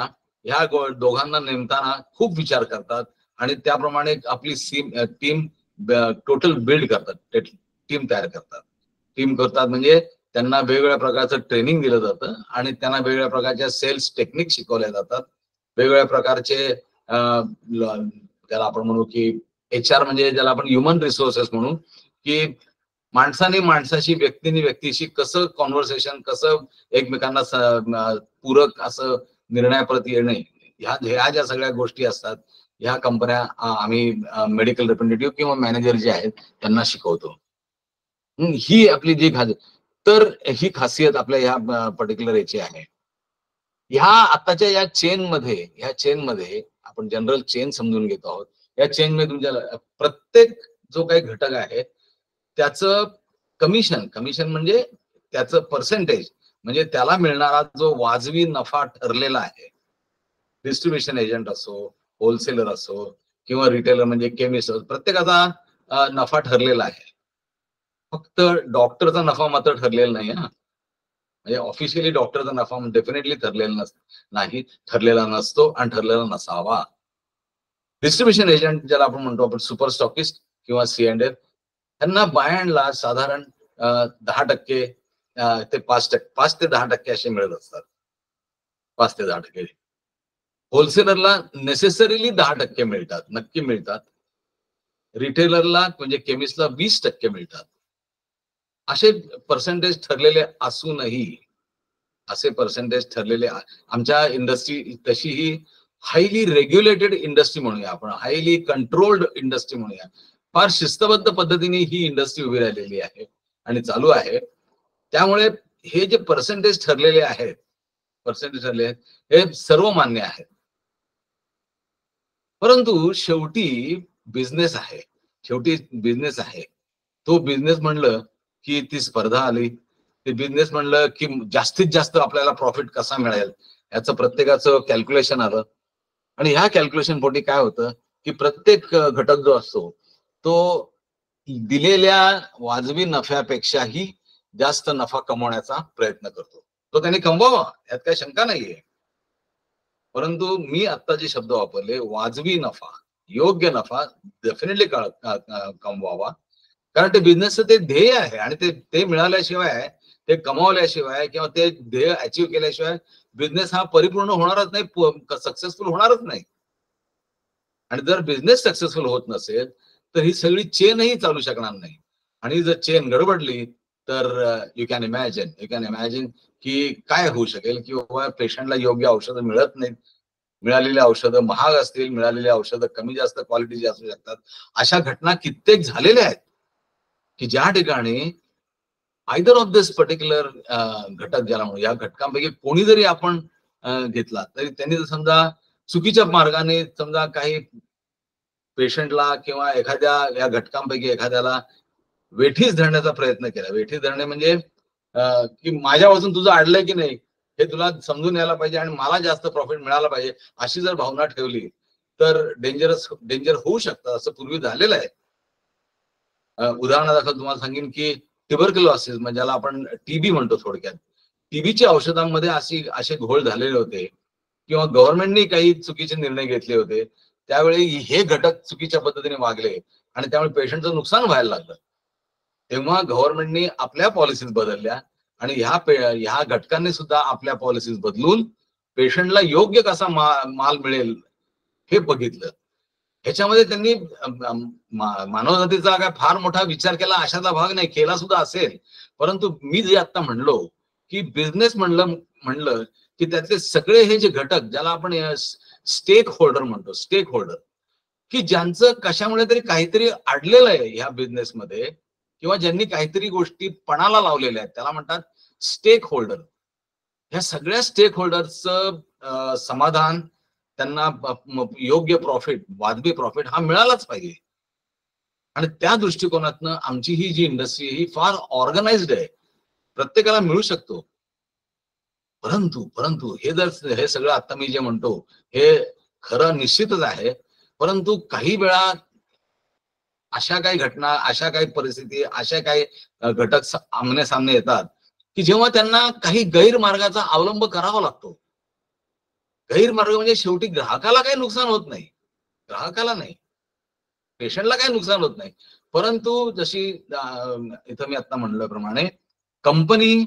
ह्या दोघांना नेमताना खूप विचार करतात आणि त्याप्रमाणे आपली टीम टोटल बिल्ड करतात, टीम तयार करतात. म्हणजे त्यांना वेगवेगळ्या प्रकारचं ट्रेनिंग दिलं जातं आणि त्यांना वेगवेगळ्या प्रकारच्या सेल्स टेक्निक शिकवल्या जातात. वेगवेगळ्या प्रकारचे ज्याला आपण म्हणू की HR म्हणजे ज्याला आपण ह्युमन रिसोर्सेस म्हणू, की माणसाने माणसाशी, व्यक्तीने व्यक्तीशी कसं कॉन्व्हर्सेशन, कसं एकमेकांना पूरक असं निर्णयाप्रती येणे, ह्या ज्या सगळ्या गोष्टी असतात ह्या कंपन्या आम्ही मेडिकल रिप्रेझेंटेटिव्ह किंवा मॅनेजर जे आहेत त्यांना शिकवतो. ही आपली जी तर ही खासियत आपल्या ह्या पर्टिक्युलर याची आहे. ह्या आताच्या या चेनमध्ये आपण जनरल चेन समजून घेतो आहोत. या चेन मध्ये तुमच्या प्रत्येक जो काही घटक आहे त्याचं कमिशन म्हणजे त्याचं पर्सेंटेज, म्हणजे त्याला मिळणारा जो वाजवी नफा ठरलेला आहे. डिस्ट्रीब्युशन एजंट असो, होलसेलर असो किंवा रिटेलर म्हणजे केमिस्ट, प्रत्येकाचा नफा ठरलेला आहे. फक्त डॉक्टरचा नफा मात्र ठरलेला नाही. म्हणजे ऑफिशियली डॉक्टरचा नफा डेफिनेटली ठरलेला नसतो आणि ठरलेला नसावा. डिस्ट्रीब्युशन एजंट ज्याला आपण म्हणतो, आपण सुपर स्टॉकिस्ट किंवा C&F, त्यांना बाय अँड लार्ज साधारण 10% ते 5 ते 10% असे मिळत असतात. 5 ते 10%. होलसेलरला नेसेसरीली 10% मिळतात, नक्की मिळतात. रिटेलरला म्हणजे केमिस्टला 20% मिळतात. असे पर्सेंटेज ठरलेले असूनही, आमच्या इंडस्ट्री तशी ही हायली रेग्युलेटेड इंडस्ट्री म्हणूया आपण, हायली कंट्रोल्ड इंडस्ट्री म्हणूया. फार शिस्तबद्ध पद्धतीने ही इंडस्ट्री उभी राहिलेली आहे आणि चालू आहे. त्यामुळे हे जे पर्सेंटेज ठरलेले आहेत हे सर्व मान्य आहेत. परंतु शेवटी बिझनेस आहे. तो बिझनेस म्हणलं की ती स्पर्धा आली. ते बिझनेस म्हणलं की जास्तीत जास्त आपल्याला प्रॉफिट कसा मिळेल याचं प्रत्येकाचं कॅल्क्युलेशन आलं. आणि ह्या कॅल्क्युलेशन पोटी काय होतं की प्रत्येक घटक जो असतो तो दिलेल्या वाजवी नफ्यापेक्षाही जास्त नफा कमवण्याचा प्रयत्न करतो. तो त्याने कमवावा, यात काही शंका नाहीये. परंतु मी आता जे शब्द वापरले, वाजवी नफा, योग्य नफा डेफिनेटली कमवावा. कारण ते बिझनेसचं ते ध्येय आहे आणि ते मिळाल्याशिवाय, ते कमावल्याशिवाय किंवा ते ध्येय अचीव केल्याशिवाय बिझनेस हा परिपूर्ण होणारच नाही, सक्सेसफुल होणारच नाही. आणि जर बिझनेस सक्सेसफुल होत नसेल तर ही सगळी चेनही चालू शकणार नाही. आणि जर चेन गडबडली तर यू कॅन इमॅजिन की काय होऊ शकेल, की बाबा पेशंटला योग्य औषधं मिळत नाहीत, मिळालेली औषधं महाग असतील, मिळालेली औषधं कमी जास्त क्वालिटीची असू शकतात. अशा घटना कित्येक झालेल्या आहेत की ज्या ठिकाणी आयदर ऑफ दिस पर्टिक्युलर घटक ज्याला म्हणू, या घटकांपैकी कोणी जरी आपण घेतला तरी त्यांनी समजा चुकीच्या मार्गाने समजा काही पेशंटला किंवा एखाद्या या घटकांपैकी एखाद्याला वेठीस धरण्याचा प्रयत्न केला. वेठीस धरणे म्हणजे की माझ्यापासून तुझं अडलंय की नाही, हे तुला समजून यायला पाहिजे आणि मला जास्त प्रॉफिट मिळाला पाहिजे, अशी जर भावना ठेवली तर डेंजर होऊ शकतं. असं पूर्वी झालेलं आहे. उदाहरणादाखल तुम्हाला सांगेन की ट्युबरक्युलोसिस म्हणजे ज्याला आपण टीबी म्हणतो, थोडक्यात टीबीच्या औषधांमध्ये असे घोळ झालेले होते किंवा गव्हर्नमेंटने काही चुकीचे निर्णय घेतले होते, त्यावेळी हे घटक चुकीच्या पद्धतीने वागले आणि त्यामुळे पेशंटचं नुकसान व्हायला लागलं. तेव्हा गव्हर्नमेंटने आपल्या पॉलिसीज बदलल्या आणि ह्या घटकांनी सुद्धा आपल्या पॉलिसीज बदलून पेशंटला योग्य कसा माल मिळेल हे बघितलं. ह्याच्यामध्ये त्यांनी मानवजातीचा काय फार मोठा विचार केला अशातला भाग नाही, केला सुद्धा असेल, परंतु मी जे आता म्हणलो की बिझनेस म्हणलं की त्यातले सगळे हे जे घटक ज्याला आपण स्टेक होल्डर म्हणतो, स्टेक होल्डर, की ज्यांचं कशामुळे तरी काहीतरी अडलेलं आहे ह्या बिझनेसमध्ये किंवा ज्यांनी काहीतरी गोष्टी पणाला लावलेल्या आहेत, त्याला म्हणतात स्टेक होल्डर. ह्या सगळ्या स्टेक होल्डरचं समाधान, त्यांना योग्य प्रॉफिट, वाजवी प्रॉफिट हा मिळालाच पाहिजे. आणि त्या दृष्टिकोनातनं आमची ही जी इंडस्ट्री ही फार ऑर्गनाइज्ड आहे, प्रत्येकाला मिळू शकतो. परंतु हे सगळं आता मी जे म्हणतो हे खरं निश्चितच आहे, परंतु काही वेळा अशा काही घटना, अशा काही परिस्थिती, अशा काही घटक आमने सामने येतात की जेव्हा त्यांना काही गैरमार्गाचा अवलंब करावा लागतो. गैरमार्ग म्हणजे शेवटी ग्राहकाला काही नुकसान होत नाही, ग्राहकाला नाही, पेशंटला काही नुकसान होत नाही, परंतु जशी इथं मी आता म्हणल्याप्रमाणे कंपनी,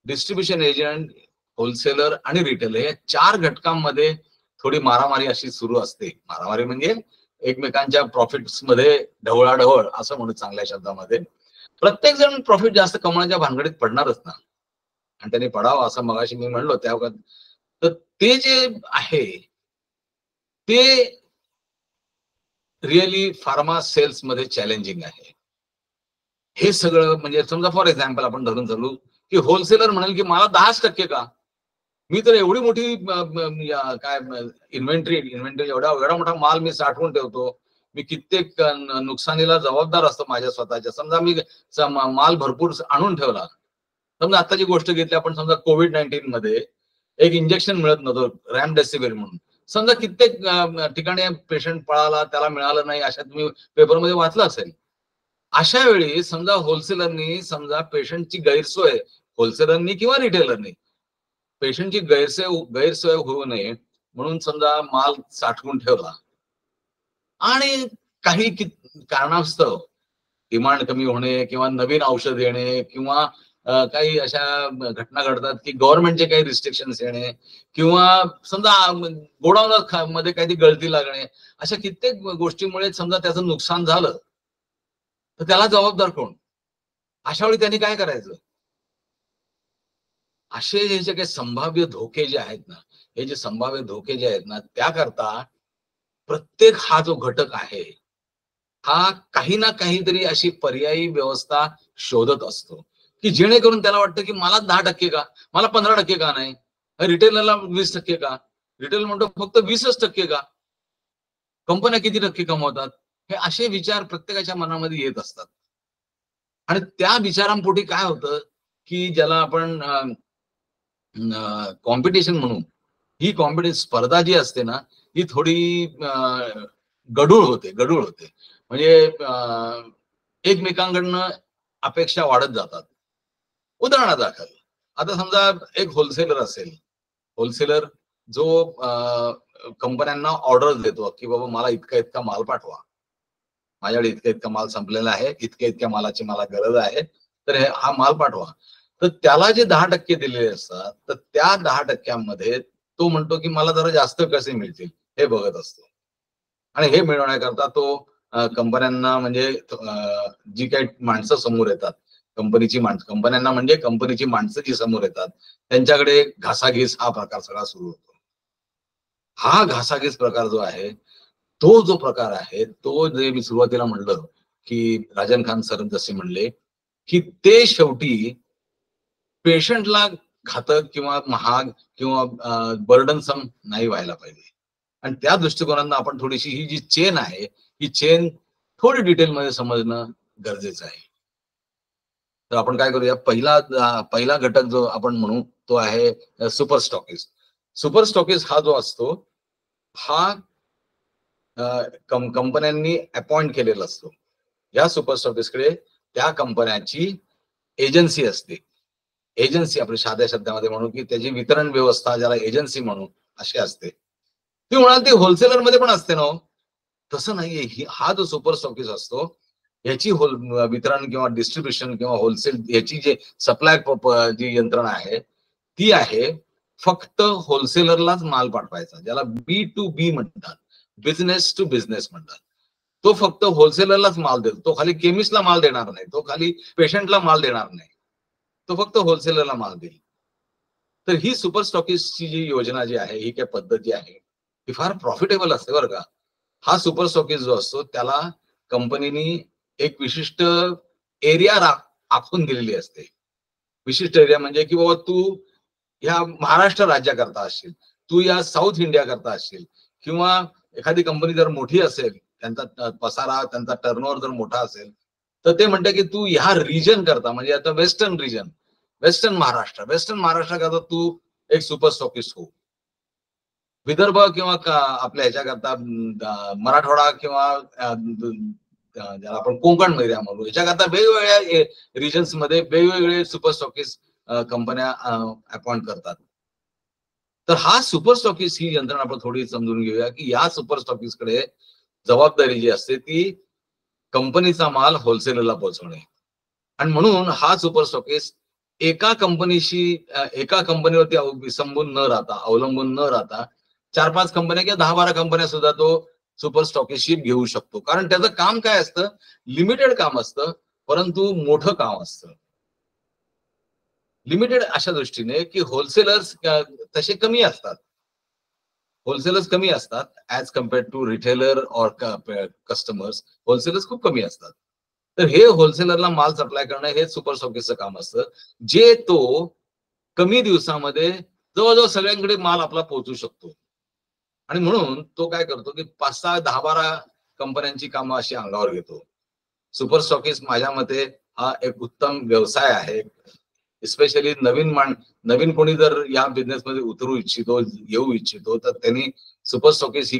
डिस्ट्रीब्युशन एजंट, होलसेलर आणि रिटेलर या 4 घटकांमध्ये थोडी मारामारी अशी सुरू असते. मारामारी म्हणजे एकमेकांच्या प्रॉफिट्स मध्ये ढवळाढवळ असं म्हणू चांगल्या शब्दामध्ये. प्रत्येक जण प्रॉफिट जास्त कमवण्याच्या भानगडीत पडणारच ना, आणि त्यांनी पडावं असं मगाशी मी म्हणलो त्या. तर ते जे आहे ते रिअली फार्मा सेल्स मध्ये चॅलेंजिंग आहे. हे सगळं म्हणजे समजा फॉर एक्झाम्पल आपण धरून चालू की होलसेलर म्हणाल की मला 10% का, मी तर एवढी मोठी काय इन्व्हेंटरी एवढा मोठा माल मी साठवून ठेवतो, मी कित्येक नुकसानीला जबाबदार असतो माझ्या स्वतःच्या. समजा मी माल भरपूर आणून ठेवला, समजा आताची गोष्ट घेतली आपण, समजा कोविड-19 मध्ये एक इंजेक्शन मिळत नव्हतं रॅमडेसिविर म्हणून, समजा कित्येक ठिकाणी पेशंट पळाला, त्याला मिळालं नाही, अशा तुम्ही पेपरमध्ये वाचलं असेल. अशा वेळी समजा होलसेलरनी, समजा पेशंटची गैरसोय, होलसेलरनी किंवा रिटेलरनी पेशंटची गैरसोय होऊ नये म्हणून समजा माल साठवून ठेवला आणि काही कारणास्तव डिमांड कमी होणे किंवा नवीन औषध येणे किंवा काही अशा घटना घडतात की गव्हर्नमेंटचे काही रिस्ट्रिक्शन्स येणे किंवा समजा गोडाऊन मध्ये काही गळती लागणे, अशा कित्येक गोष्टीमुळे समजा त्याचं नुकसान झालं, तर त्याला जबाबदार कोण? अशा वेळी त्यांनी काय करायचं? असे हे जे काही संभाव्य धोके जे आहेत ना, हे जे संभाव्य धोके जे आहेत ना, त्याकरता प्रत्येक हा जो घटक आहे हा काही ना काहीतरी अशी पर्यायी व्यवस्था शोधत असतो की जेणेकरून त्याला वाटतं की मला 10% का, मला 15% का नाही, रिटेलरला 20% का, रिटेल म्हणतो फक्त 20% का, कंपन्या किती टक्के कमवतात, हे असे विचार प्रत्येकाच्या मनामध्ये येत असतात. आणि त्या विचारांपोटी काय होतं की ज्याला आपण कॉम्पिटिशन म्हणू, ही कॉम्पिटिशन स्पर्धा जी असते ना, ही थोडी गढूळ होते. म्हणजे एकमेकांकडनं अपेक्षा वाढत जातात. उदाहरणादाखल आता समजा एक होलसेलर असेल, होलसेलर जो कंपन्यांना ऑर्डर देतो की बाबा मला इतका माल पाठवा, माझ्याकडे इतका माल संपलेला आहे, इतक्या मालाची मला गरज आहे, तर हा माल पाठवा. तर त्याला जे 10% दिलेले असतात, तर त्या 10% तो म्हणतो की मला जरा जास्त कसे मिळतील हे बघत असतो. आणि हे मिळवण्याकरता तो कंपन्यांना म्हणजे जी काही माणसं समोर येतात, कंपन्यांना म्हणजे कंपनीची माणसं जी समोर येतात त्यांच्याकडे घासाघीस हा प्रकार सगळा सुरू होतो. हा घासाघीस प्रकार जो आहे, तो जो प्रकार आहे, तो जे मी सुरुवातीला म्हणलं की राजन खान सर जसे म्हणले की ते शेवटी पेशंटला घातक किंवा महाग किंवा बर्डनसम नाही व्हायला पाहिजे. आणि त्या दृष्टिकोनातून आपण थोडीशी ही जी चेन आहे, ही चेन थोडी डिटेलमध्ये समजणं गरजेचं आहे. तर आपण काय करूया, पहिला घटक जो आपण म्हणू तो आहे सुपर स्टॉकिस्ट. सुपर स्टॉकिस्ट हा जो असतो हा कंपन्यांनी अपॉइंट केलेला असतो. या सुपर स्टॉकिस्टकडे त्या कंपन्याची एजन्सी असते. एजन्सी आपण साध्या शब्दामध्ये म्हणू की त्याची वितरण व्यवस्था, ज्याला एजन्सी म्हणू, अशी असते. ती म्हणाल ती होलसेलर मध्ये पण असते ना. तसं नाहीये. हा जो सुपर स्टॉकिस्ट असतो याची वितरण किंवा डिस्ट्रीब्युशन किंवा होलसेल याची जे सप्लाय जी यंत्रणा आहे ती आहे फक्त होलसेलरलाच माल पाठवायचा, ज्याला B2B म्हणतात, बिझनेस टू बिझनेस म्हणतात. तो फक्त होलसेलरलाच माल देतो. तो खाली केमिस्टला माल देणार नाही, तो खाली पेशंटला माल देणार नाही, तो फक्त होलसेलरला माल देईल. तर ही सुपर स्टॉकिस्टची जी योजना जी आहे, ही काय पद्धती आहे, ही फार प्रॉफिटेबल असते बरं का. हा सुपर स्टॉकिस्ट जो असतो त्याला कंपनीनी एक विशिष्ट एरिया आखून दिलेली असते. विशिष्ट एरिया म्हणजे की बाबा तू ह्या महाराष्ट्र राज्याकरता असशील, तू या साऊथ इंडिया करता असशील, किंवा एखादी कंपनी जर मोठी असेल, त्यांचा पसारा, त्यांचा टर्नओव्हर जर मोठा असेल, तर ते म्हणते की तू ह्या रिजन करता, म्हणजे आता वेस्टर्न रिजन, वेस्टर्न महाराष्ट्र करता तू एक सुपर स्टॉकिस्ट हो. विदर्भ किंवा आपल्या ह्याच्याकरता मराठवाडा किंवा ज्याला आपण कोकण मध्ये म्हणू, याच्याकरता वेगवेगळ्या रिजन्स मध्ये वेगवेगळे सुपर स्टॉकिस्ट कंपन्या अपॉइंट करतात. तर हा सुपर स्टॉकिस्ट ही यंत्रणा आपण थोडी समजून घेऊया की या सुपर स्टॉकिस्ट कडे जबाबदारी जी असते ती कंपनीचा माल होलसेलरला पोहोचवणे. आणि म्हणून हा सुपर स्टॉकिस्ट एका कंपनीवरती अवलंबून न राहता 4-5 कंपन्या किंवा 10-12 कंपन्या सुद्धा तो सुपर स्टॉकिस्टशिप घेऊ शकतो. कारण त्याचं काम काय असतं, लिमिटेड काम असतं, परंतु मोठं काम असतं. लिमिटेड अशा दृष्टीने की होलसेलर्स तसे कमी असतात. होलसेलर्स कमी असतात ऍज कम्पेअर्ड टू रिटेलर और कस्टमर्स. होलसेलर्स खूप कमी असतात. तर हे होलसेलरला माल सप्लाय करणं हे सुपर स्टॉकिस्टचं काम असतं, जे तो कमी दिवसामध्ये जवळजवळ सगळ्यांकडे माल आपला पोहोचू शकतो. आणि म्हणून तो काय करतो की 5-6, 10-12 कंपन्यांची कामं अशी अंगावर घेतो. सुपर स्टॉकिस्ट माझ्या मते हा एक उत्तम व्यवसाय आहे. स्पेशली नवीन कोणी जर या बिझनेसमध्ये उतरू इच्छितो, येऊ इच्छितो, तर त्यांनी सुपर स्टॉकिस्ट ही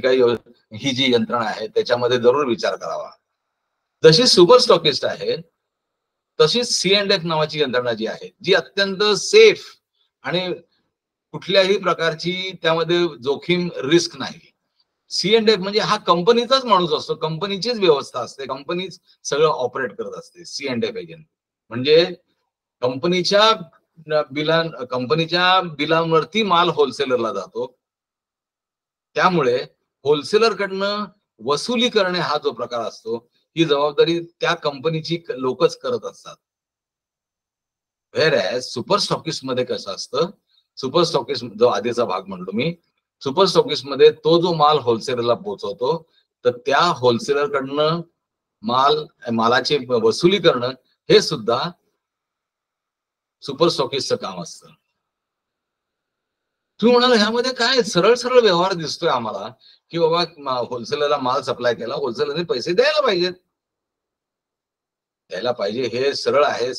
जी यंत्रणा आहे त्याच्यामध्ये जरूर विचार करावा. जशी सुपर स्टॉकिस्ट आहे तशीच C&F नावाची यंत्रणा जी आहे, जी अत्यंत सेफ आणि कुठल्याही प्रकारची त्यामध्ये जोखीम, रिस्क नाही. C&F म्हणजे हा कंपनीचाच माणूस असतो, कंपनीचीच व्यवस्था असते, कंपनीच सगळं ऑपरेट करत असते. C&F एजंट म्हणजे कंपनीच्या बिलांवरती माल होलसेलरला जातो. त्यामुळे होलसेलरकडनं वसुली करणे हा जो प्रकार असतो, ही जबाबदारी त्या कंपनीची लोकच करत असतात. व्हेअरएज सुपर स्टॉकिस्ट मध्ये कसं असतं, सुपर स्टॉकिस्ट जो आधीचा भाग म्हणलो मी, सुपर स्टॉकिस्ट मध्ये तो जो माल होलसेलरला पोहोचवतो, तर त्या होलसेलरकडनं मालाची वसुली करणं हे सुद्धा सुपर स्टॉकिस्टचं काम असतं. तुम्ही म्हणाल ह्यामध्ये काय सरळ सरळ व्यवहार दिसतोय आम्हाला की बाबा होलसेलरला माल सप्लाय केला, होलसेलरने पैसे द्यायला पाहिजे, हे सरळ आहे,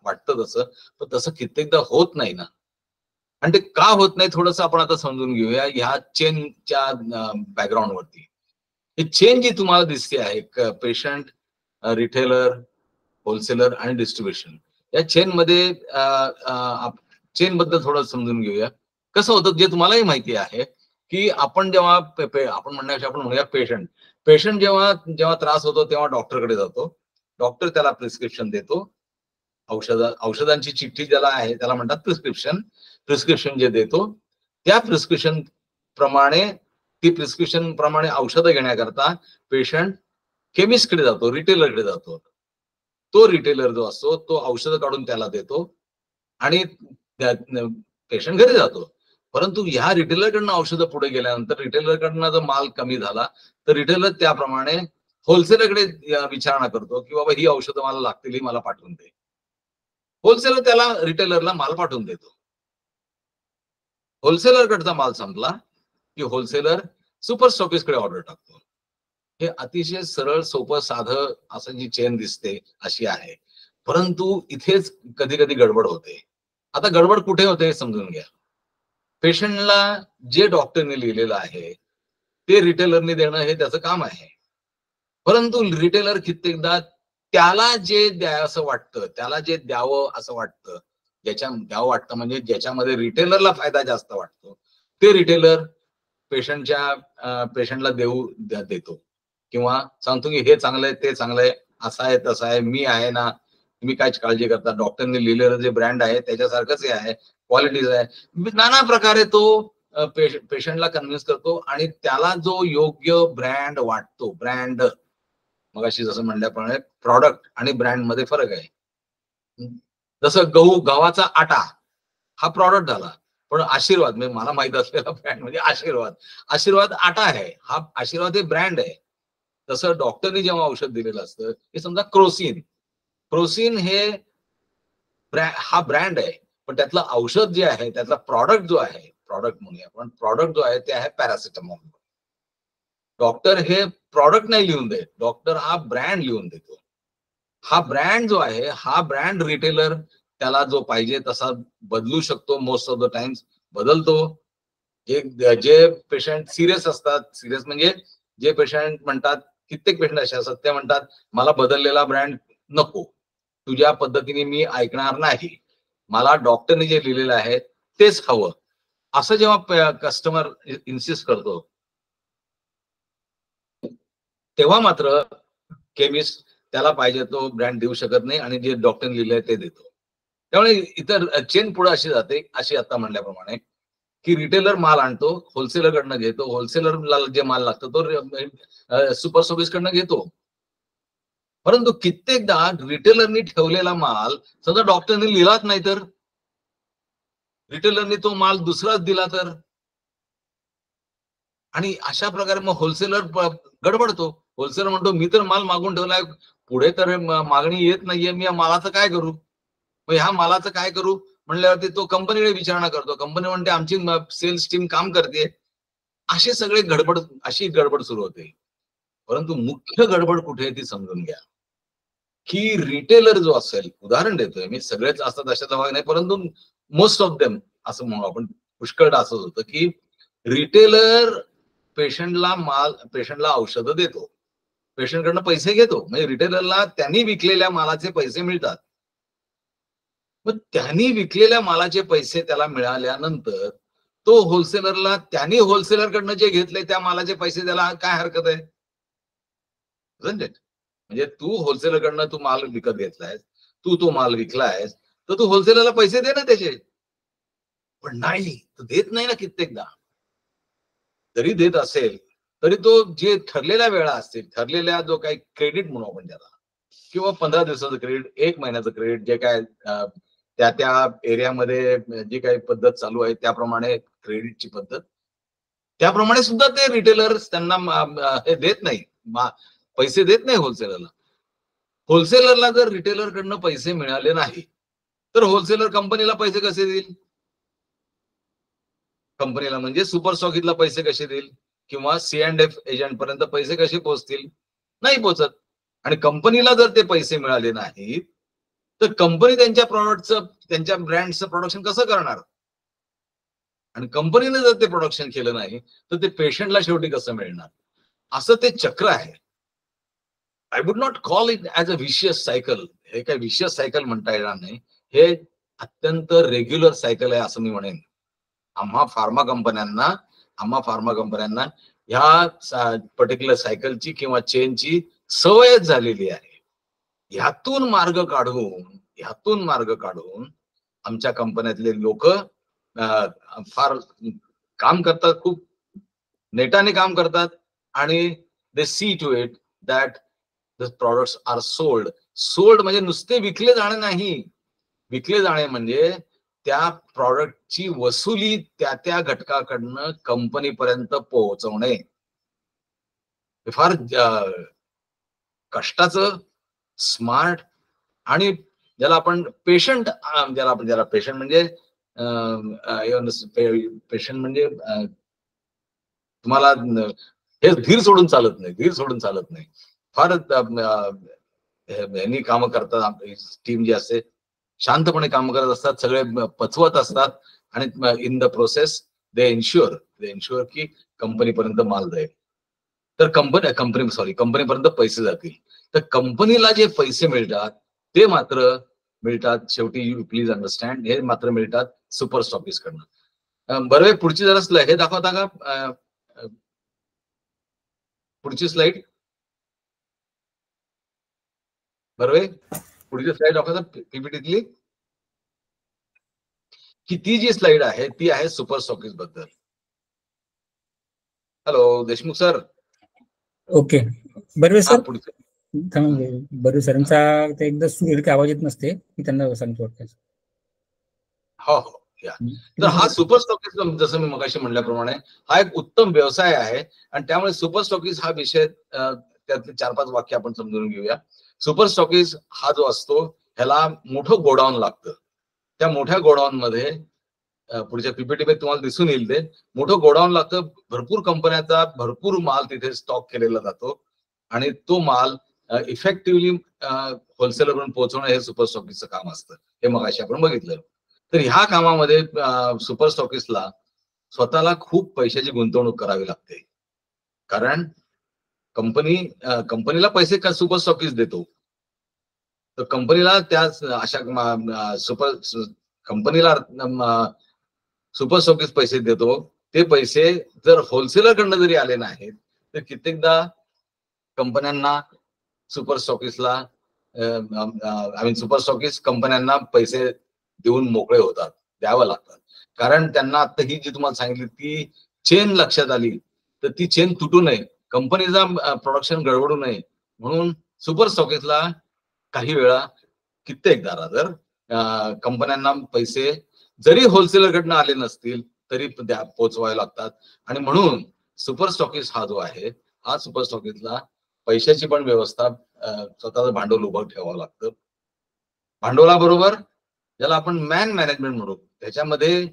वाटतं तसं, पण तसं कित्येकदा होत नाही ना. आणि ते का होत नाही थोडंसं आपण आता समजून घेऊया ह्या चेनच्या बॅकग्राऊंड वरती. ही चेन जी तुम्हाला दिसते आहे, पेशंट, रिटेलर, होलसेलर आणि डिस्ट्रीब्युशन, या चेन मध्ये चेन बद्दल थोडं समजून घेऊया. कसं होतं, जे तुम्हालाही माहिती आहे की आपण जेव्हा आपण म्हणूया पेशंट जेव्हा त्रास होतो तेव्हा डॉक्टरकडे जातो. डॉक्टर त्याला प्रिस्क्रिप्शन देतो, औषधांची चिठ्ठी ज्याला आहे त्याला म्हणतात प्रिस्क्रिप्शन जे देतो, त्या प्रिस्क्रिप्शन प्रमाणे औषधं घेण्याकरता पेशंट केमिस्टकडे जातो, रिटेलरकडे जातो. तो रिटेलर जो असतो तो औषधं काढून त्याला देतो आणि पेशंट घरी जातो. परंतु ह्या रिटेलरकडनं औषधं पुढे गेल्यानंतर रिटेलरकडनं जर माल कमी झाला तर रिटेलर त्याप्रमाणे होलसेलरकडे विचारणा करतो की बाबा ही औषधं मला लागतील, ही मला पाठवून दे. होलसेलर त्याला रिटेलरला माल पाठवून देतो. होलसेलरकडचा माल संपला की होलसेलर सुपर स्टॉकिस्टकडे ऑर्डर टाकतो. हे अतिशय सरळ, सोपं, साधं असं जी चेन दिसते अशी आहे. परंतु इथेच कधी कधी गडबड होते. आता गडबड कुठे होते हे समजून घ्या. पेशंटला जे डॉक्टरने लिहिलेलं आहे ते रिटेलरने देणं हे त्याचं काम आहे. परंतु रिटेलर कित्येकदा त्याला जे द्यावं वाटतं, त्याला जे द्यावं असं वाटतं, द्यावं वाटतं म्हणजे ज्याच्यामध्ये रिटेलरला फायदा जास्त वाटतो, ते रिटेलर पेशंटला देतो किंवा सांगतो की हे चांगलं आहे, ते चांगलं आहे, असं आहे तसं आहे, मी आहे ना, तुम्ही काय काळजी करता, डॉक्टरने लिहिलेलं जे ब्रँड आहे त्याच्यासारखंच हे आहे, क्वालिटीज आहे. नाना प्रकारे तो पेशंटला कन्व्हिन्स करतो आणि त्याला जो योग्य ब्रँड वाटतो, ब्रँड मगाशी जसं म्हणल्याप्रमाणे प्रॉडक्ट आणि ब्रँड मध्ये फरक आहे. जसं गव्हाचा आटा हा प्रॉडक्ट झाला, पण आशीर्वाद म्हणजे मला माहित असलेला ब्रँड म्हणजे आशीर्वाद आटा आहे, हा आशीर्वाद हे ब्रँड आहे. तसं डॉक्टरने जेव्हा औषध दिलेलं असतं, हे समजा क्रोसिन हे हा ब्रँड आहे, पण त्यातलं औषध जे आहे, त्यातला प्रॉडक्ट जो आहे, प्रॉडक्ट म्हणूया आपण, प्रॉडक्ट जो आहे ते आहे पॅरासिटामॉल. डॉक्टर हे प्रॉडक्ट नाही लिहून देत, डॉक्टर हा ब्रँड लिहून देतो. हा ब्रँड जो आहे, हा ब्रँड रिटेलर त्याला जो पाहिजे तसा बदलू शकतो, मोस्ट ऑफ द टाइम्स बदलतो. जे पेशंट सिरियस असतात, सिरियस म्हणजे जे पेशंट म्हणतात, कित्येक पेशंट असे असतात ते म्हणतात मला बदललेला ब्रँड नको, तुझ्या पद्धतीने मी ऐकणार नाही, मला डॉक्टरने जे लिहिलेलं आहे तेच हवं, असं जेव्हा कस्टमर इन्सिस्ट करतो तेव्हा मात्र केमिस्ट त्याला पाहिजे तो ब्रँड देऊ शकत नाही आणि जे डॉक्टरने लिहिलंय ते देतो. त्यामुळे इतर चेन पुढे अशी जाते, अशी आता म्हणल्याप्रमाणे की रिटेलर माल आणतो, होलसेलर कडनं घेतो, होलसेलरला जे माल लागतो तो सुपर स्टॉकिस्ट कडनं घेतो. परंतु कित्येकदा रिटेलरनी ठेवलेला माल समजा डॉक्टरने लिहिलाच नाही तर, रिटेलरने तो माल दुसराच दिला तर, आणि अशा प्रकारे मग होलसेलर गडबडतो. होलसेलर म्हणतो मी तर माल मागून ठेवलाय, पुढे तर मागणी येत नाहीये, मी या मालाचं काय करू, मग ह्या मालाचं काय करू म्हणल्यावरती तो कंपनीकडे विचारणा करतो. कंपनी म्हणते आमची सेल्स टीम काम करते. अशी गडबड सुरू होते. परंतु मुख्य गडबड कुठे आहे ती समजून घ्या, की रिटेलर जो असेल, उदाहरण देतोय मी, सगळेच असतात अशाचा भाग नाही, परंतु मोस्ट ऑफ देम असं म्हणू आपण, पुष्कळ असंच होतं की रिटेलर पेशंटला औषधं देतो, पेशंटकडनं पैसे घेतो, म्हणजे रिटेलरला त्यांनी विकलेल्या मालाचे पैसे मिळतात. मग त्यांनी विकलेल्या मालाचे पैसे त्याला मिळाल्यानंतर तो होलसेलरला, त्यांनी होलसेलरकडनं जे घेतले त्या मालाचे पैसे द्यायला काय हरकत आहे? म्हणजे तू होलसेलरकडनं तू माल विकत घेतलायस, तू तो माल विकलायस, तर तू होलसेलरला पैसे दे ना त्याचे. पण नाही, तो देत नाही ना कित्येकदा. जरी देत असेल तरी तो जे ठरलेल्या वेळा असतील, ठरलेल्या जो काही क्रेडिट म्हणू आपण त्याला, किंवा 15 दिवसाचं क्रेडिट, 1 महिन्याचं क्रेडिट, जे काय त्या एरियामध्ये जी काही पद्धत चालू आहे त्याप्रमाणे क्रेडिटची पद्धत, त्याप्रमाणे सुद्धा ते रिटेलर्स त्यांना हे देत नाही, पैसे देत नाही होलसेलरला. होलसेलरला जर रिटेलरकडनं पैसे मिळाले नाही तर होलसेलर कंपनीला पैसे कसे देईल? कंपनीला म्हणजे सुपर स्टॉकिस्टला पैसे कसे देईल, किंवा C&F एजंट पर्यंत पैसे कसे पोहोचतील? नाही पोहोचत. आणि कंपनीला जर ते पैसे मिळाले नाहीत तर कंपनी त्यांच्या प्रॉडक्टचं, त्यांच्या ब्रँडचं प्रोडक्शन कसं करणार? आणि कंपनीने जर ते प्रोडक्शन केलं नाही तर ते पेशंटला शेवटी कसं मिळणार? असं ते चक्र आहे. I would not call it as a vicious cycle. हे काही विशियस सायकल म्हणता येणार नाही, हे अत्यंत रेग्युलर सायकल आहे असं मी म्हणेन. आम्हा फार्मा कंपन्यांना ह्या पर्टिक्युलर सायकलची किंवा चेनची सवयच झालेली आहे. ह्यातून मार्ग काढून आमच्या कंपन्यातले लोक फार काम करतात, खूप नेटाने काम करतात, आणि they see to it that the products are sold म्हणजे नुसते विकले जाणे नाही, विकले जाणे म्हणजे त्या प्रॉडक्टची वसुली त्या घटकाकडनं कंपनीपर्यंत पोहोचवणे. फार कष्टाचं, स्मार्ट, आणि ज्याला आपण पेशंट म्हणजे पेशंट म्हणजे तुम्हाला हे धीर सोडून चालत नाही, फार यांनी कामं करतात, टीम जी असते शांतपणे काम करत असतात, सगळे पचवत असतात आणि in the process they insure की कंपनीपर्यंत माल जाईल. तर कंपनीपर्यंत पैसे जातील. तर कंपनीला जे पैसे मिळतात ते मात्र मिळतात शेवटी, यू प्लीज अंडरस्टँड, हे मात्र मिळतात सुपर स्टॉकिस्ट कडनं. बरं, पुढची जरा हे दाखवता का, पुढची स्लाइड. बरोबर, पुढची स्लाइड दाखवता पीपीटीतली, की ती जी स्लाइड आहे ती आहे सुपर स्टॉकिस्ट बद्दल. Hello Deshmukh sir. ओके, बरोबर सर. पुढचे बरोबर सरांचा ते एकदा सुरू आवाज येत नसते, मी त्यांना सांगतो वाटतं. हो हो, या. तर हा सुपर स्टॉकिस्ट, जसं मी मगाशी म्हणल्याप्रमाणे, हा एक उत्तम व्यवसाय आहे आणि त्यामुळे सुपर स्टॉकिस्ट हा विषय, त्यातले 4-5 वाक्य आपण समजून घेऊया. सुपर स्टॉकिस्ट हा जो असतो ह्याला मोठं गोडाऊन लागतं. त्या मोठ्या गोडाऊन मध्ये, पुढच्या पीपीटी मध्ये तुम्हाला दिसून येईल, ते मोठं गोडाऊन लागतं. भरपूर कंपन्यांचा भरपूर माल तिथे स्टॉक केलेला जातो आणि तो माल इफेक्टिव्हली होलसेलरवरून पोहोचवणं हे सुपर स्टॉकिस्टचं काम असतं. हे मगाशी आपण बघितलं. तर ह्या कामामध्ये सुपर स्टॉकिस्टला स्वतःला खूप पैशाची गुंतवणूक करावी लागते, कारण कंपनीला पैसे का सुपर स्टॉकिस्ट देतो, तर कंपनीला कंपनीला सुपर स्टॉकिस्ट पैसे देतो. ते पैसे जर होलसेलर कडनं जरी आले नाहीत तर कित्येकदा कंपन्यांना सुपर स्टॉकिस्टला सुपर स्टॉकिस्ट कंपन्यांना पैसे देऊन मोकळे होतात, द्यावं लागतात. कारण त्यांना आता ही जी तुम्हाला सांगितली ती चेन लक्षात आली, तर ती चेन तुटू नये, कंपनीचा प्रोडक्शन गडबडू नये, म्हणून सुपर स्टॉकिस्टला काही वेळा कित्येकदा जर कंपन्यांना पैसे जरी होलसेलरकडनं आले नसतील तरी पोचवावे लागतात. आणि म्हणून सुपर स्टॉकिस्ट हा जो आहे, हा सुपर स्टॉकिस्टला पैशाची पण व्यवस्था, स्वतःचं भांडवल उभं ठेवावं लागतं. भांडवलाबरोबर ज्याला आपण मॅन मॅनेजमेंट म्हणू, त्याच्यामध्ये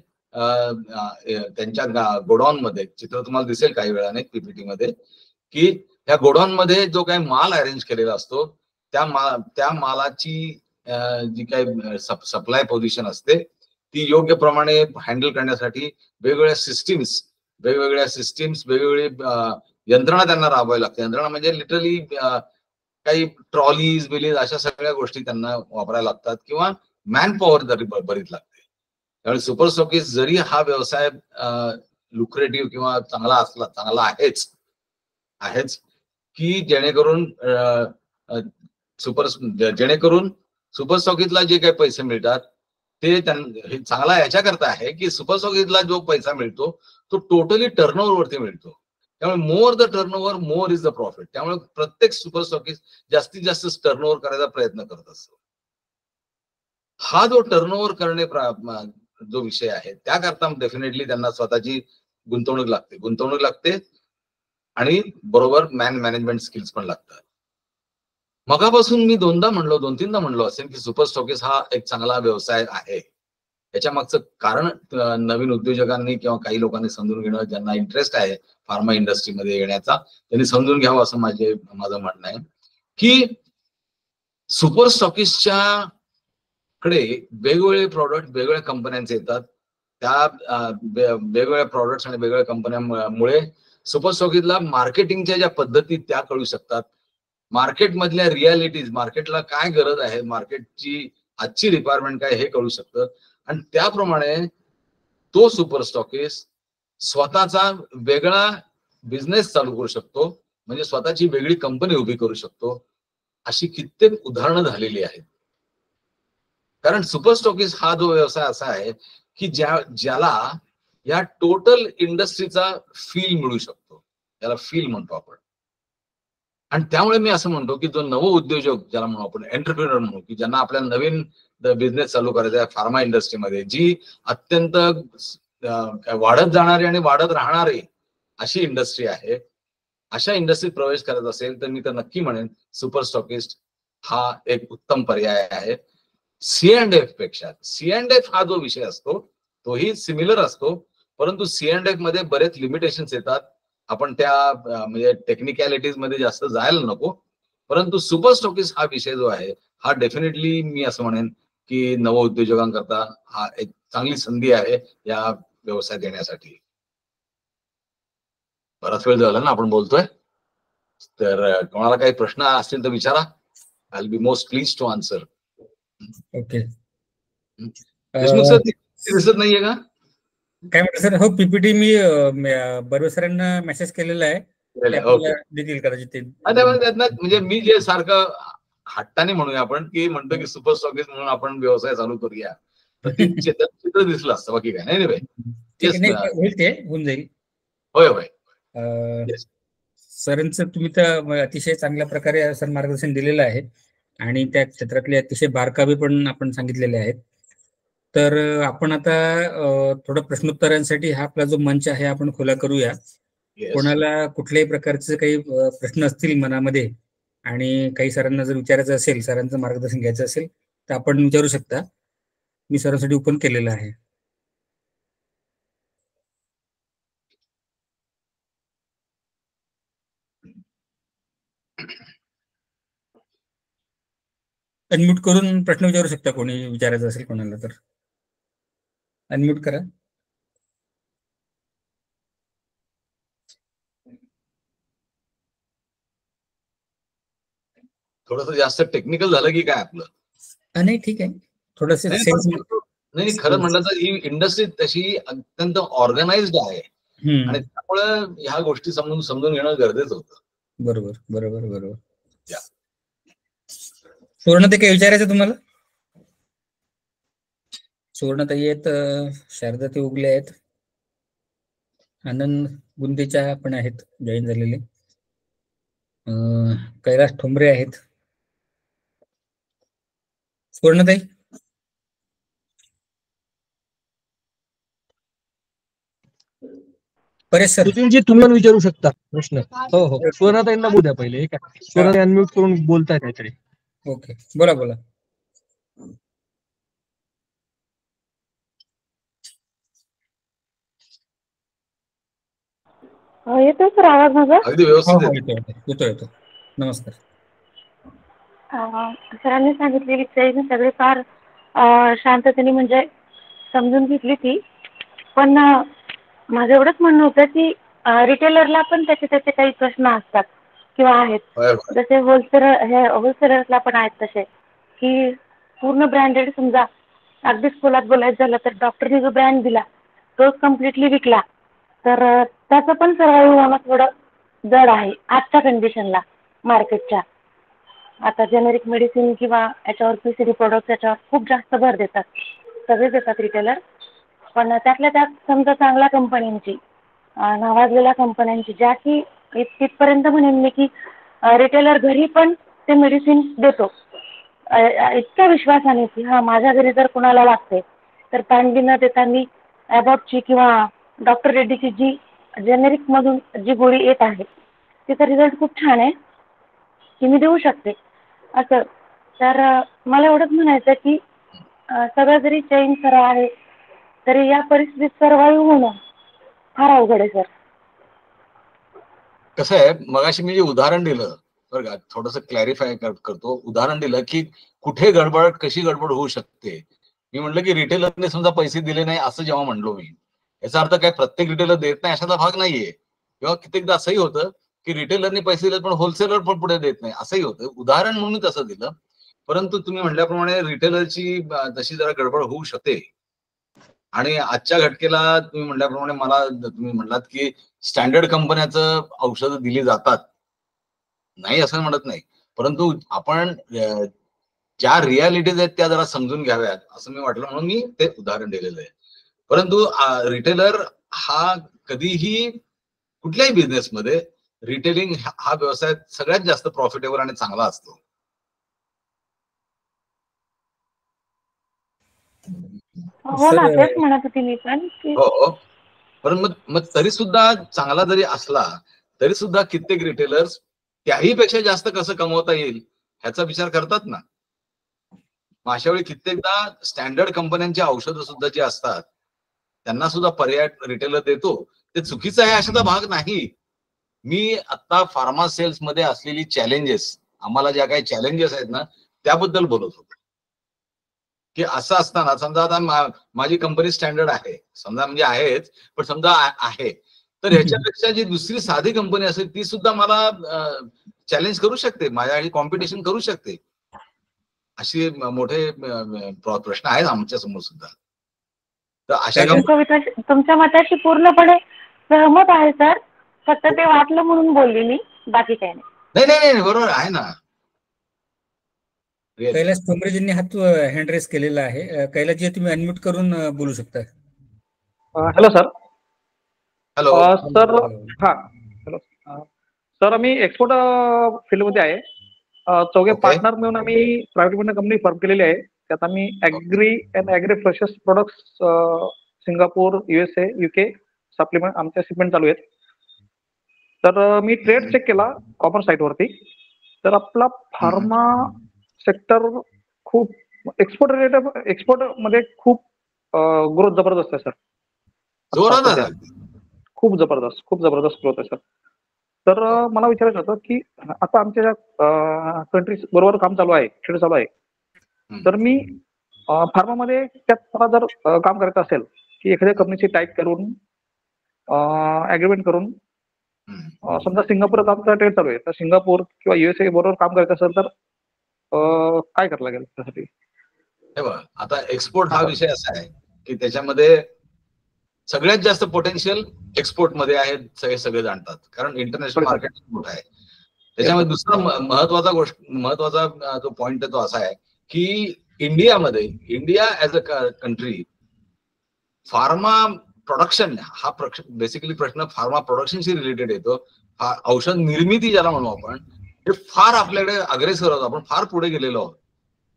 त्यांच्या गोडाऊन मध्ये चित्र तुम्हाला दिसेल काही वेळाने पीपीटी मध्ये, की त्या गोडाऊन मध्ये जो काही माल अरेंज केलेला असतो त्या मालाची जी काही सप्लाय पोझिशन असते ती योग्य प्रमाणे हँडल करण्यासाठी वेगवेगळ्या सिस्टीम्स वेगवेगळी यंत्रणा त्यांना राबवावी लागते. यंत्रणा म्हणजे लिटरली काही ट्रॉलीज बिलीज अशा सगळ्या गोष्टी त्यांना वापरायला लागतात, किंवा मॅन पॉवर जरी बरीच लागते. त्यामुळे सुपर स्टॉकिस्ट जरी हा व्यवसाय लुक्रेटिव्ह किंवा चांगला आहेच की जेणेकरून सुपर स्टॉकिस्टला जे काही पैसे मिळतात ते हे चांगला याच्याकरता आहे की सुपर स्टॉकिस्टला जो पैसा मिळतो तो टोटली टर्नओव्हर वरती मिळतो. त्यामुळे more the turnover more is the profit. त्यामुळे प्रत्येक सुपर स्टॉकिस्ट जास्तीत जास्त टर्नओव्हर करायचा प्रयत्न करत असतो. हा जो टर्नओव्हर करणे जो विषय आहे त्याकरता डेफिनेटली त्यांना स्वतःची गुंतवणूक लागते आणि बरोबर मॅनेजमेंट स्किल्स पण लागतात. मगापासून मी दोन तीनदा म्हणलो असेल की सुपर स्टॉकिस्ट हा एक चांगला व्यवसाय आहे. याच्या मागचं कारण नवीन उद्योजकांनी किंवा काही लोकांनी समजून घेणं, ज्यांना इंटरेस्ट आहे फार्मा इंडस्ट्रीमध्ये येण्याचा, त्यांनी समजून घ्यावं असं माझं म्हणणं आहे की सुपर स्टॉकिस्टच्या कडे वेगवेगळे प्रॉडक्ट वेगवेगळ्या कंपन्यांचे येतात. त्या वेगवेगळ्या प्रॉडक्ट्स आणि वेगवेगळ्या कंपन्यांमुळे सुपर स्टॉकिस्टला मार्केटिंगच्या ज्या पद्धती त्या कळू शकतात, मार्केटमधल्या रियालिटीज, मार्केटला काय गरज आहे, मार्केटची आजची रिक्वायरमेंट काय हे कळू शकतं आणि त्याप्रमाणे तो सुपर स्टॉकिस्ट स्वतःचा वेगळा बिझनेस चालू करू शकतो, म्हणजे स्वतःची वेगळी कंपनी उभी करू शकतो. अशी कित्येक उदाहरणं झालेली आहेत. कारण सुपर स्टॉकिस्ट हा जो व्यवसाय असा आहे की ज्याला या टोटल इंडस्ट्रीचा फील मिळू शकतो, त्याला फील म्हणतो आपण. आणि त्यामुळे मी असं म्हणतो की जो नव उद्योजक ज्याला म्हणू आपण, एंटरप्रेन्युअर म्हणू, की ज्यांना आपल्याला नवीन बिझनेस चालू करायचा आहे फार्मा इंडस्ट्रीमध्ये, जी अत्यंत वाढत जाणारी आणि वाढत राहणारी अशी इंडस्ट्री आहे, अशा इंडस्ट्रीत प्रवेश करत असेल तर मी तर नक्की म्हणेन सुपर स्टॉकिस्ट हा एक उत्तम पर्याय आहे. C&F पेक्षा C&F हा जो विषय असतो तोही सिमिलर असतो, परंतु C&F मध्ये बरेच लिमिटेशन्स येतात. आपण त्या म्हणजे टेक्निकॅलिटीज मध्ये जास्त जायला नको, परंतु सुपर स्टॉकिस्ट हा विषय जो आहे हा डेफिनेटली मी असं म्हणेन की नवउद्योजकांकरता हा एक चांगली संधी आहे या व्यवसायात येण्यासाठी. बराच वेळ झाला ना आपण बोलतोय, तर कोणाला काही प्रश्न असतील तर विचारा. I will be most please to answer. Okay. Deshmukh sir दिसत नाहीये का? काय म्हणतो सर? हो, पीपीटी मी बर्वे सरांना मेसेज केलेला आहे, देतील कदाचित ते. म्हणजे मी जे सारखं हट्टाने म्हणूया आपण की म्हणतो की सुपर स्टॉकिस्ट म्हणून आपण व्यवसाय चालू करूया, तर ते चित्र दिसलं असतं, बाकी काय नाही. होईल, ते होऊन जाईल. होय होय. सरांचं तुम्ही तर अतिशय चांगल्या प्रकारे सर मार्गदर्शन दिलेलं आहे आणि त्या क्षेत्रातले अतिशय बारकावे पण आपण सांगितलेले आहेत. तर आपण आता थोडं प्रश्नोत्तरांसाठी हा आपला जो मंच आहे आपण खुला करूया. कोणाला कुठल्याही प्रकारचे काही प्रश्न असतील मनामध्ये आणि काही सरांना जर विचारायचं असेल, सरांचं मार्गदर्शन घ्यायचं असेल तर आपण विचारू शकता. मी सरांसाठी ओपन केलेलं आहे. अनम्यूट करून प्रश्न विचारू शकता, कोणी विचारायचं असेल कोणाला तर अनम्यूट करा. थोडंसं जास्त टेक्निकल झालं की काय आपलं? नाही, ठीक आहे. थोडस नाही, खरं म्हणलं तर ही इंडस्ट्री तशी अत्यंत ऑर्गनाइज्ड आहे आणि त्यामुळे ह्या गोष्टी समजून घेणं गरजेचं होतं. बरोबर बरोबर बरोबर. सुवर्णताई काही विचारायचं तुम्हाला? सुवर्णताई आहेत, शारदाताई उगले आहेत, आनंद गुंदेच्या पण आहेत जॉईन झालेले, कैलास ठोंबरे आहेत. सुवर्णताई? परेश सर जी तुम्ही पण विचारू शकता प्रश्न. हो हो, सुवर्णताईंना बोलू द्या पहिले. सुवर्णताई अनम्यूट करून बोलताय काहीतरी. ओके, बोला बोला. येतो सर आवाज माझा? अगदी व्यवस्थित येतो. नमस्कार. सरांनी सांगितलेली चैन सगळे फार शांततेने म्हणजे समजून घेतली ती, पण माझं एवढंच म्हणणं होतं की रिटेलरला पण त्याचे काही प्रश्न असतात किंवा आहेत, जसे होलसेलर्सला पण आहेत तसे, की पूर्ण ब्रँडेड समजा अगदीच खोलात बोलायचं झालं तर डॉक्टरने जो ब्रँड दिला तोच कम्प्लिटली विकला तर त्याचं पण सर्वाइव्ह होणं थोडं जड आहे आजच्या कंडिशनला मार्केटच्या. आता जेनेरिक मेडिसिन किंवा याच्यावर पीसीडी प्रोडक्ट याच्यावर खूप जास्त भर देतात, सगळेच देतात रिटेलर. पण त्यातल्या त्यात समजा चांगल्या कंपन्यांची, नावाजलेल्या कंपन्यांची, ज्या की तिथपर्यंत म्हणेन मी की रिटेलर घरी पण ते मेडिसिन देतो इतक्या विश्वासाने की हा माझ्या घरी जर कुणाला लागते तर पॅनडी न देता मी ॲबॉटची किंवा डॉक्टर रेड्डीची जी जेनेरिक मधून जी गोळी येत आहे तिचा रिझल्ट खूप छान आहे की मी देऊ शकते असं. तर मला एवढंच म्हणायचं की सगळं जरी चैन सरळ आहे तरी या परिस्थितीत सर्वाइव्ह होणं फार अवघड आहे सर. कसं आहे, मगाशी मी जे उदाहरण दिलं बरं का, थोडस क्लॅरिफाय करतो. उदाहरण दिलं की कुठे गडबड, कशी गडबड होऊ शकते. मी म्हटलं की रिटेलरने समजा पैसे दिले नाही असं जेव्हा म्हणलो मी, याचा अर्थ काय प्रत्येक रिटेलर देत नाही अशाचा भाग नाहीये. किंवा कित्येकदा असंही होतं की रिटेलरने पैसे दिले पण होलसेलर पण पुढे देत नाही, असंही होतं. उदाहरण म्हणून तसं दिलं. परंतु तुम्ही म्हटल्याप्रमाणे रिटेलरची तशी जरा गडबड होऊ शकते. आणि आजच्या घटकेला तुम्ही म्हटल्याप्रमाणे तुम्ही म्हणलात की स्टँडर्ड कंपन्याचं औषधं दिली जातात, नाही असं म्हणत नाही, परंतु आपण ज्या रियालिटीज आहेत त्या जरा समजून घ्याव्यात असं मी वाटलं म्हणून मी ते उदाहरण दिलेलं आहे. परंतु रिटेलर हा कधीही कुठल्याही बिझनेसमध्ये रिटेलिंग हा व्यवसाय सगळ्यात जास्त प्रॉफिटेबल आणि चांगला असतो. हो ना, तेच म्हणत होती मी पण. हो, पण मग तरी सुद्धा चांगला जरी असला तरी सुद्धा कित्येक रिटेलर्स त्याही पेक्षा जास्त कसं कमवता येईल ह्याचा विचार करतात ना. अशा वेळी कित्येकदा स्टँडर्ड कंपन्यांची औषधं सुद्धा जी असतात त्यांना सुद्धा पर्याय रिटेलर देतो. ते चुकीचं आहे अशाचा भाग नाही. मी आता फार्मा सेल्स मध्ये असलेली चॅलेंजेस आम्हाला ज्या काही चॅलेंजेस आहेत ना त्याबद्दल बोलत होतो. की असं असताना समजा आता माझी कंपनी स्टँडर्ड आहे समजा, म्हणजे आहेच, पण समजा आहे, तर ह्याच्यापेक्षा जी दुसरी साधी कंपनी असेल ती सुद्धा मला चॅलेंज करू शकते, माझ्या कॉम्पिटिशन करू शकते. असे मोठे प्रश्न आहेत आमच्या समोर सुद्धा. तर अशा तुमच्या मताशी पूर्णपणे सहमत आहे सर. फक्त ते वाटलं म्हणून बोलली मी, बाकी काही नाही. नाही बरोबर आहे ना. कैलास ठोंबरेजींनी हात हँड रेस केलेला आहे. कैलासजी तुम्ही अनम्यूट करून बोलू शकता. Hello sir. Hello sir. हा हॅलो सर, आम्ही एक्सपोर्ट फील्डमध्ये आहे. चौघे पार्टनर मिळून आम्ही प्रायव्हेट लिमिटेड कंपनी फॉर्म केलेली आहे. त्यात आम्ही agri and agri freshers products Singapore, USA, UK supplement आमच्या शिपमेंट चालू आहेत. तर मी ट्रेड चेक केला कॉमर्स साईटवरती. तर आपला फार्मा सेक्टर खूप एक्सपोर्ट मध्ये खूप ग्रोथ जबरदस्त आहे सर. खूप जबरदस्त ग्रोथ आहे सर. तर मला विचारायचं होतं की आता आमच्या ज्या कंट्रीज बरोबर काम चालू आहे, ट्रेड चालू आहे, तर मी फार्मामध्ये त्यात मला जर काम करायचं असेल की एखाद्या कंपनीची टाईप करून ऍग्रीमेंट करून समजा सिंगापूरचा आमचा ट्रेड चालू आहे, तर सिंगापूर किंवा USA बरोबर काम करायचं असेल तर काय करायला लागेल त्यासाठी? आता एक्सपोर्ट हा विषय असा आहे की त्याच्यामध्ये सगळ्यात जास्त पोटेन्शियल एक्सपोर्ट मध्ये आहे, सगळे जाणतात, कारण इंटरनॅशनल मार्केट मोठं आहे. त्याच्यामध्ये दुसरा महत्वाचा जो पॉइंट आहे तो असा आहे की India as a country pharma production हा बेसिकली प्रश्न फार्मा प्रोडक्शनशी रिलेटेड येतो. औषध निर्मिती ज्याला म्हणू आपण, हे फार आपल्याकडे अग्रेसर आहोत, आपण फार पुढे गेलेलो आहोत.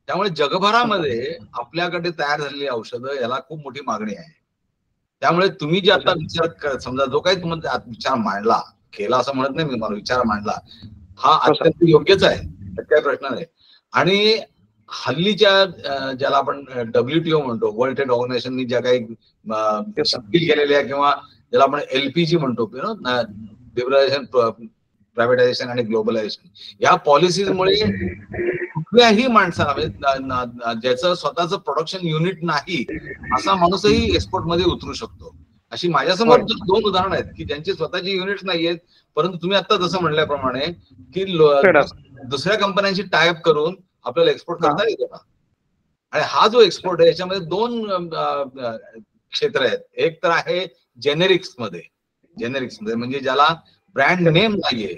त्यामुळे जगभरामध्ये आपल्याकडे तयार झालेली औषधं याला खूप मोठी मागणी आहे. त्यामुळे तुम्ही जे आता विचार समजा जो काही तुम्हाला विचार मांडला केला असं म्हणत नाही मी, मला विचार मांडला हा अत्यंत योग्यच आहे, त्यात काही प्रश्न नाही. आणि हल्लीच्या ज्याला आपण WTO म्हणतो, वर्ल्ड ट्रेड ऑर्गनायझेशननी ज्या काही शिथिल केलेल्या किंवा ज्याला आपण LPG म्हणतो, लिबरलायझेशन, प्रायव्हेटायझेशन आणि ग्लोबलायझेशन, या पॉलिसीजमुळे कुठल्याही माणसाला ज्याचं स्वतःचं प्रोडक्शन युनिट नाही असा माणूसही एक्सपोर्ट मध्ये उतरू शकतो. अशी माझ्यासमोर 2 उदाहरणं आहेत की ज्यांची स्वतःची युनिट नाहीयेत, परंतु तुम्ही आता जसं म्हणल्याप्रमाणे की दुसऱ्या कंपन्यांशी टायअप करून आपल्याला एक्सपोर्ट करता येतो ना. आणि हा जो एक्सपोर्ट आहे याच्यामध्ये 2 क्षेत्र आहेत. एक तर आहे जेनेरिक्स मध्ये म्हणजे ज्याला ब्रँड नेम नाहीये,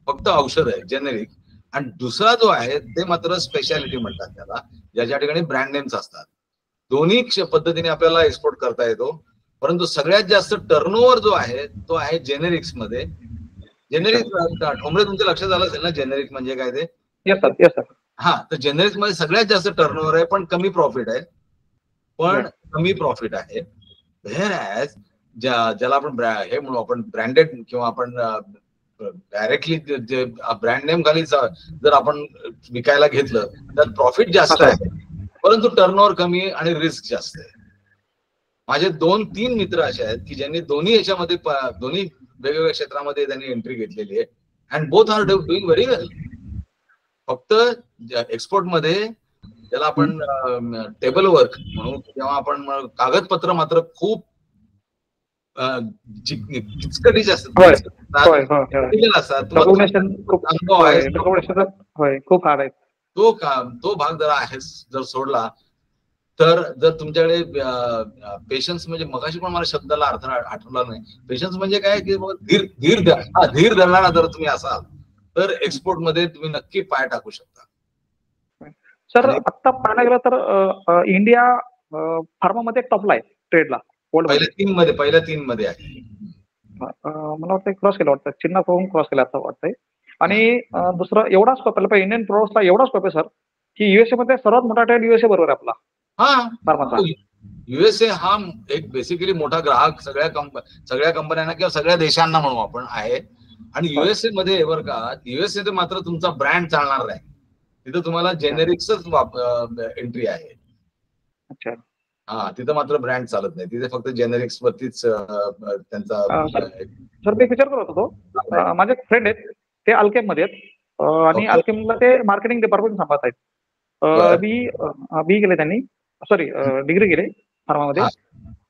फक्त औषध आहे जेनेरिक. आणि दुसरा जो आहे ते मात्र स्पेशालिटी म्हणतात त्याला, ज्याच्या ठिकाणी ब्रँड नेम्स असतात. दोन्ही पद्धतीने आपल्याला एक्सपोर्ट करता येतो, परंतु सगळ्यात जास्त टर्नओव्हर जो आहे तो आहे जेनेरिक्स मध्ये. जेनेरिक ठोंबरे तुमच्या लक्षात आलं असेल ना जेनेरिक म्हणजे काय ते? Yes sir. हा, तर जेनेरिक्स मध्ये सगळ्यात जास्त टर्नओव्हर आहे, पण कमी प्रॉफिट आहे. ज्याला आपण हे म्हणू आपण ब्रँडेड किंवा आपण डायरेक्टली जे ब्रँड नेम खाली जर आपण विकायला घेतलं तर प्रॉफिट जास्त आहे, परंतु टर्नओव्हर कमी आणि रिस्क जास्त आहे. माझे 2-3 मित्र असे आहेत की ज्यांनी दोन्ही याच्यामध्ये दोन्ही वेगवेगळ्या क्षेत्रामध्ये त्यांनी एंट्री घेतलेली आहे, and both are doing very well. फक्त एक्सपोर्ट मध्ये ज्याला आपण टेबल वर्क म्हणून तेव्हा आपण कागदपत्र मात्र खूप किचकटीचे असतात, खूप हार्ड आहे. तो भाग जरा आहे. जर सोडला तर जर तुमच्याकडे पेशन्स म्हणजे मगाशी पण मला शब्दाला अर्थ आठवला नाही. पेशन्स म्हणजे काय की धीर धरणारा जर तुम्ही असाल तर एक्सपोर्ट मध्ये तुम्ही नक्की पाय टाकू शकता. सर आता पाहायला गेलं तर इंडिया फार्मामध्ये टॉपला आहे ट्रेडला, पहिल्या 3 मध्ये आहे. मला वाटतं क्रॉस केला, वाटतं चिन्ह करून क्रॉस केला असं वाटतंय. आणि दुसरं एवढा स्कोप आहे इंडियन प्रोडक्टचा, एवढा स्कोप आहे सर की USA मध्ये सर्वात मोठा ट्रेड USA बरोबर आहे आपला. हा, USA हा एक बेसिकली मोठा ग्राहक सगळ्या कंपन्यांना किंवा सगळ्या देशांना म्हणू आपण आहे. आणि USA मध्ये बरं का, USA मध्ये मात्र तुमचा ब्रँड चालणार नाही, तिथं तुम्हाला जेनेरिक्सच एंट्री आहे. अच्छा. हा, तिथं मात्र ब्रँड चालत नाही, तिथे फक्त जेनेरिक्स वरतीच त्यांचा. सर मी विचार करत होतो, माझे फ्रेंड आहेत ते अल्केम मध्ये आहेत, आणि Okay. अल्केमला ते मार्केटिंग डिपार्टमेंट सांभाळत आहेत. बी केले त्यांनी, सॉरी डिग्री केले फार्मामध्ये. हा.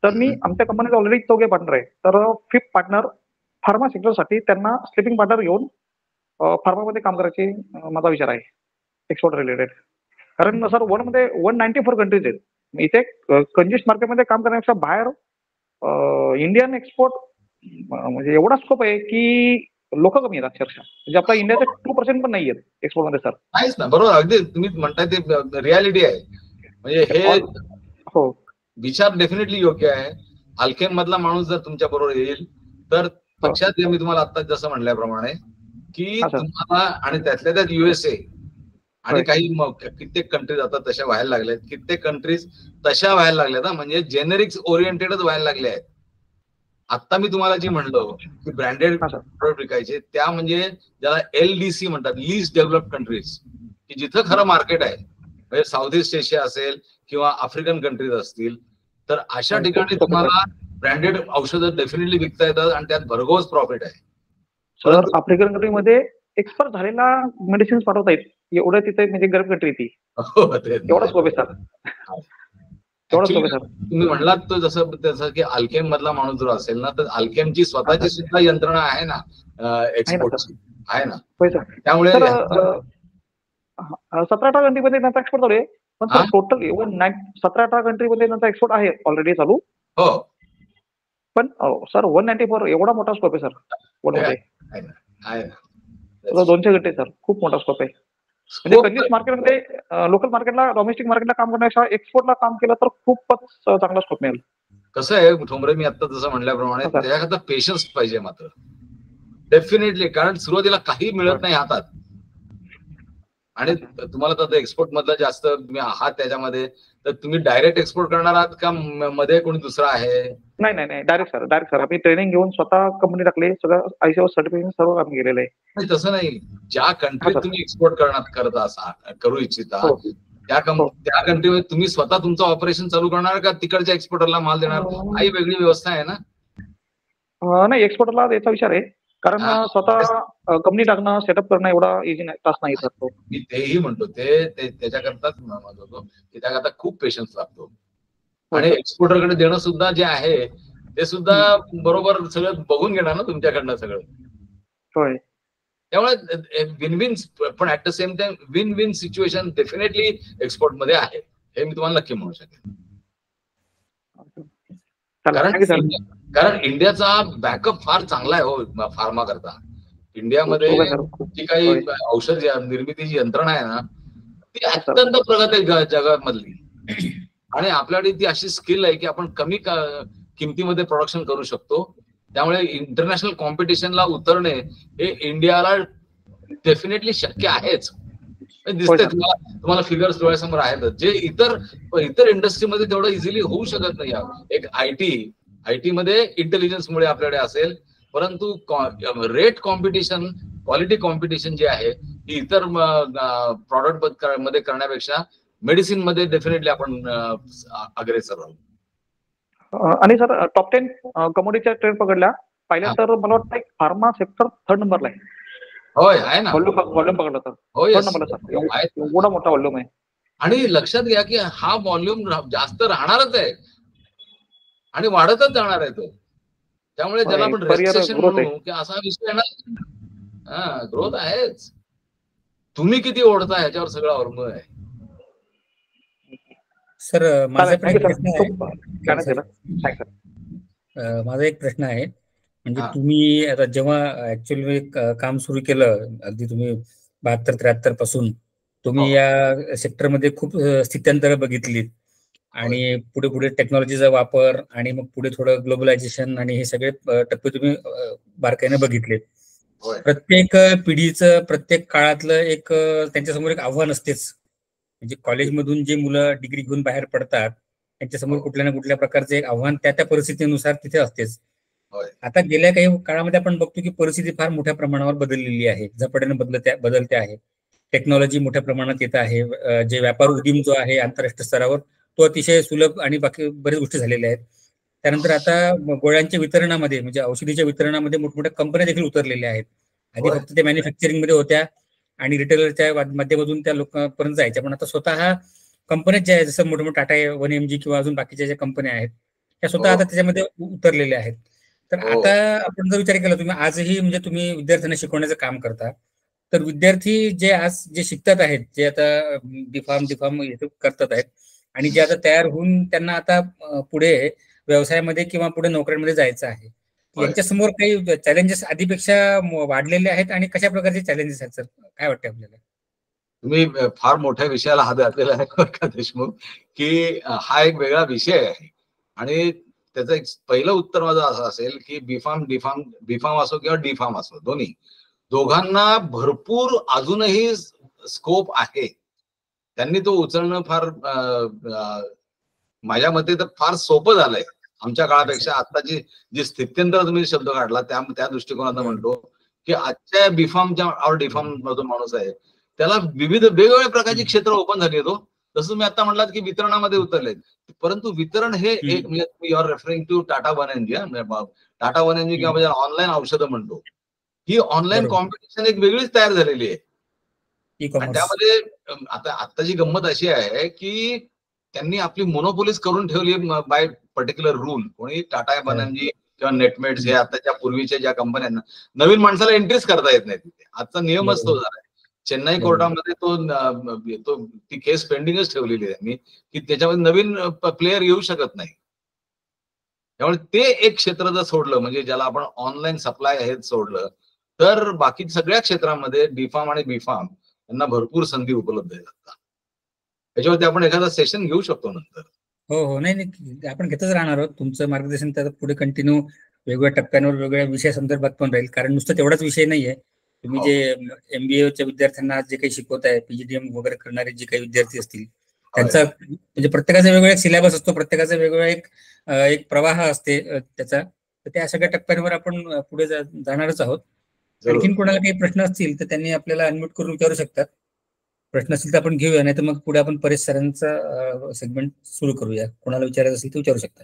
तर मी आमच्या कंपनीत ऑलरेडी चौघे पार्टनर आहे. तर फिफ्थ पार्टनर फार्मा सेक्टरसाठी त्यांना स्लिपिंग पार्टनर घेऊन फार्मामध्ये काम करायचे माझा विचार आहे, एक्सपोर्ट रिलेटेड. कारण सर वर्ल्डमध्ये 194 कंट्रीज आहेत. इथे कंजेस्ट मार्केटमध्ये काम करण्यापेक्षा बाहेर इंडियन एक्सपोर्ट म्हणजे एवढा स्कोप आहे की लोक कमी आहेत अक्षरशः. म्हणजे आपला इंडियाचे 2% पण नाही आहेत एक्सपोर्टमध्ये सर. नाहीच ना, बरोबर. अगदी तुम्ही म्हणताय ते रियालिटी आहे. म्हणजे हे हो विचार डेफिनेटली योग्य आहे. अल्केम मधला माणूस जर तुमच्या बरोबर येईल तर लक्षात घ्या, मी तुम्हाला आता जसं म्हणल्याप्रमाणे की हा, सर. तुम्हाला, आणि त्यातल्या त्यात USA आणि होय. काही कित्येक कंट्रीज आता तशा व्हायला लागल्यात, कित्येक कंट्रीज तशा व्हायला लागल्यात ना, म्हणजे जेनेरिक्स ओरिएंटेडच व्हायला लागले आहेत. आता मी तुम्हाला जे म्हणलो की ब्रँडेड हा, सर. प्रोडक्ट विकायचे, त्या म्हणजे ज्याला LDC म्हणतात, लीस्ट डेव्हलप्ड कंट्रीज, की जिथं खरं मार्केट आहे, म्हणजे साऊथ ईस्ट एशिया असेल किंवा आफ्रिकन कंट्रीज असतील, तर अशा ठिकाणी तुम्हाला ब्रँडेड औषधं डेफिनेटली विकता येतात आणि त्यात भरघोस प्रॉफिट आहे. सर आफ्रिकन कंट्रीमध्ये एक्सपर्ट झालेला मेडिसिन्स पाठवता येत, एवढं तिथे म्हणजे गरीब कंट्री ती. एवढा स्कोप आहे सर, एवढा स्कोप आहे सर. तुम्ही म्हणलात तो जसं की अल्केम मधला माणूस जर असेल ना, तर अल्केमची स्वतःची सुद्धा यंत्रणा आहे ना एक्सपोर्टची, आहे ना. होय सर. त्यामुळे सर 17-18 कंट्रीमध्ये त्यांचा एक्सपोर्ट चालू आहे. पण सर टोटल 17-18 कंट्रीमध्ये त्यांचा एक्सपोर्ट आहे ऑलरेडी चालू. हो पण सर 194 एवढा मोठा स्कोप आहे सर वर्ल्डमध्ये. आहे ना. 200 गट आहे सर, खूप मोठा स्कोप आहे. म्हणजे कंजेस्ट मार्केटमध्ये लोकल मार्केटला, डोमेस्टिक मार्केटला काम करण्यापेक्षा एक्सपोर्टला काम केलं तर खूपच चांगला स्कोप मिळेल. कसं आहे ठोंबरे, मी आता जसं म्हणल्याप्रमाणे हा, सर. त्याच्याकरता पेशन्स पाहिजे मात्र डेफिनेटली. कारण सुरुवातीला काही मिळत नाही हातात, आणि तुम्हाला तर एक्सपोर्ट मधलं जास्त आहात त्याच्यामध्ये, तर तुम्ही डायरेक्ट एक्सपोर्ट करणार आहात का मध्ये कोणी दुसरा आहे? नाही डायरेक्ट सर आम्ही ट्रेनिंग घेऊन स्वतः कंपनी टाकली, सगळं ICO सर्टिफिकेशन सर्व काम केलेलं आहे. नाही तसं नाही, ज्या कंट्रीत हा, सर. तुम्ही एक्सपोर्ट करत असाल, करू इच्छिता, हो. त्या कंट्रीमध्ये तुम्ही स्वतः तुमचं ऑपरेशन चालू करणार का तिकडच्या एक्सपोर्टरला माल देणार? काही वेगळी व्यवस्था आहे ना? नाही, एक्सपोर्टरला याचा विचार आहे. कारण स्वतः कंपनी टाकणं, सेटअप करणं एवढा इझी टास्क नाही सर तो. मी तेही म्हणतो, ते त्याच्याकरताच म्हणत होतो की त्याकरता खूप पेशन्स लागतो. आणि एक्सपोर्टरकडे देणं सुद्धा जे आहे ते सुद्धा बरोबर सगळं बघून घेणार ना तुमच्याकडनं सगळं. होय. त्यामुळे विन विन, पण at the same time win win situation definitely export मध्ये आहे, हे मी तुम्हाला नक्की म्हणू शकेन. कारण इंडियाचा बॅकअप फार चांगला आहे हो फार्मा करता. इंडियामध्ये जी काही औषध निर्मितीची यंत्रणा आहे ना, ती अत्यंत प्रगत आहे जगामधली. आणि आपल्याकडे ती अशी स्किल आहे की आपण कमी किमतीमध्ये प्रोडक्शन करू शकतो. त्यामुळे इंटरनॅशनल कॉम्पिटिशनला उतरणे हे इंडियाला डेफिनेटली शक्य आहेच. दिसतंय तुम्हाला फिगर्स डोळ्यासमोर आहेत, जे इतर इंडस्ट्रीमध्ये तेवढं इझिली होऊ शकत नाही. एक आयटी मध्ये इंटेलिजन्समुळे आपल्याकडे असेल, परंतु रेट कॉम्पिटिशन, क्वालिटी कॉम्पिटिशन जे आहे ही इतर प्रॉडक्ट मध्ये करण्यापेक्षा मेडिसिन मध्ये डेफिनेटली आपण अग्रेसर राहू. आणि सर टॉप 10 कमोडिटीच्या ट्रेंड पकडल्या पहिल्या तर मला वाटतं फार्मा सेक्टर 3rd नंबरला आहे. होय, आहे ना. व्हॉल्यूम पकडलं तर 3rd नंबरला सर, एवढा मोठा व्हॉल्यूम आहे. आणि लक्षात घ्या की हा व्हॉल्यूम जास्त राहणारच आहे आणि वाढतच जाणार आहे तो. त्यामुळे ज्याला आपण रेजिस्ट्रेशन म्हणू की असा विषय ना, ग्रोथ आहेच. तुम्ही किती ओढता ह्याच्यावर सगळं अवलंबून आहे. सर माझा एक प्रश्न आहे, म्हणजे तुम्ही आता जेव्हा ऍक्च्युअली काम सुरू केलं, अगदी तुम्ही 72-73 पासून तुम्ही या सेक्टरमध्ये खूप स्थित्यंतर बघितलीत आणि पुढे टेक्नॉलॉजीचा वापर आणि मग पुढे थोडं ग्लोबलायझेशन आणि हे सगळे टप्पे तुम्ही बारकाईने बघितलेत. प्रत्येक पिढीचं, प्रत्येक काळातलं एक त्यांच्यासमोर एक आव्हान असतेच. म्हणजे कॉलेजमधून जे मुलं डिग्री घेऊन बाहेर पडतात त्यांच्यासमोर कुठल्या ना कुठल्या प्रकारचे एक आव्हान त्या परिस्थितीनुसार तिथे असतेच. आता गेल्या काही काळामध्ये आपण बघतो की परिस्थिती फार मोठ्या प्रमाणावर बदललेली आहे, झपाट्याने बदलते आहे. टेक्नॉलॉजी मोठ्या प्रमाणात येत आहे. जे व्यापार उदीम जो आहे आंतरराष्ट्रीय स्तरावर तो अतिशय सुलभ आणि बाकी बऱ्याच गोष्टी झालेल्या आहेत. त्यानंतर आता गोळ्यांच्या वितरणामध्ये, म्हणजे औषधीच्या वितरणामध्ये मोठमोठ्या कंपन्या देखील उतरलेल्या आहेत. आधी फक्त ते मॅन्युफॅक्चरिंग मध्ये होत्या, आणि रिटेलरच्या माध्यमातून त्या लोकांपर्यंत जायच्या. पण आता स्वतः कंपन्या ज्या आहेत, जसं मोठे मोठे टाटा 1MG किंवा अजून बाकीच्या ज्या कंपन्या आहेत त्या स्वतः आता त्याच्यामध्ये उतरलेल्या आहेत. तर आता आपण जर विचार केला, तुम्ही आजही म्हणजे तुम्ही विद्यार्थ्यांना शिकवण्याचं काम करता, तर विद्यार्थी जे आज जे शिकतात आहेत, जे आता डिफॉर्म करतात आहेत आणि जे आता तयार होऊन त्यांना आता पुढे व्यवसायामध्ये किंवा पुढे नोकऱ्यांमध्ये जायचं आहे, यांच्यासमोर काही चॅलेंजेस आधीपेक्षा वाढलेले आहेत आणि कशा प्रकारचे चॅलेंजेस आहेत सर, काय वाटतं आपल्याला? तुम्ही फार मोठ्या विषयाला हात घातलेला आहे देशमुख, की हा एक वेगळा विषय आहे आणि त्याचं एक पहिलं उत्तर माझं असं असेल की बीफार्म असो किंवा डीफार्म असो, दोघांना भरपूर अजूनही स्कोप आहे. त्यांनी तो उचलणं फार माझ्या मते तर फार सोपं झालंय आमच्या काळापेक्षा. आता जी स्थित्यंतर तुम्ही शब्द काढला त्या दृष्टिकोनातून म्हणतो की आजच्या बीफार्मच्या और डीफार्म जो माणूस आहे त्याला विविध वेगवेगळ्या प्रकारची क्षेत्र ओपन झाली आहेत. जसं तुम्ही आता म्हटलात की वितरणामध्ये उतरलेत, परंतु वितरण हे एक म्हणजे you are referring to Tata 1MG, Tata 1MG किंवा म्हणजे ऑनलाईन औषधं म्हणतो, ही ऑनलाईन कॉम्पिटिशन एक वेगळीच तयार झालेली आहे. आणि त्यामध्ये आता जी गंमत अशी आहे की त्यांनी आपली मोनोपोलिस करून ठेवली बाय पर्टिक्युलर रूल. कोणी टाटा 1MG किंवा नेटमेट्स हे आताच्या पूर्वीच्या ज्या कंपन्यांना नवीन माणसाला एंट्रीच करता येत नाही तिथे. आजचा नियमच तो झालाय. चेन्नई कोर्टामध्ये ती केस पेंडिंगच ठेवलेली आहे त्यांनी की त्याच्यामध्ये नवीन प्लेयर येऊ शकत नाही. त्यामुळे ते एक क्षेत्र जर सोडलं, म्हणजे ज्याला आपण ऑनलाईन सप्लाय आहे सोडलं, तर बाकी सगळ्या क्षेत्रामध्ये डीफार्म आणि बीफार्म यांना भरपूर संधी उपलब्ध आहेत. आता त्याच्यावरती आपण एखादा सेशन घेऊ शकतो नंतर. हो, नाही आपण घेतच राहणार आहोत. तुमचं मार्गदर्शन त्यात पुढे कंटिन्यू वेगवेगळ्या टप्प्यांवर वेगवेगळ्या विषय संदर्भात पण राहील, कारण नुसतं तेवढाच विषय नाहीये. तुम्ही जे MBAच्या विद्यार्थ्यांना जे काही शिकवताय, PGDM वगैरे करणारे जे काही विद्यार्थी असतील त्यांचा म्हणजे प्रत्येकाचा वेगवेगळा सिलेबस असतो, प्रत्येकाचा वेगवेगळा एक प्रवाह असते त्याचा. तर त्या सगळ्या टप्प्यांवर आपण पुढे जाणारच आहोत. आणखीन कोणाला काही प्रश्न असतील तर त्यांनी आपल्याला अनम्यूट करून विचारू शकतात. प्रश्न असतील तर आपण घेऊया, नाही तर मग पुढे आपण परेश सरांचा सेगमेंट सुरू करूया. कोणाला विचारायचं असेल तर विचारू शकता.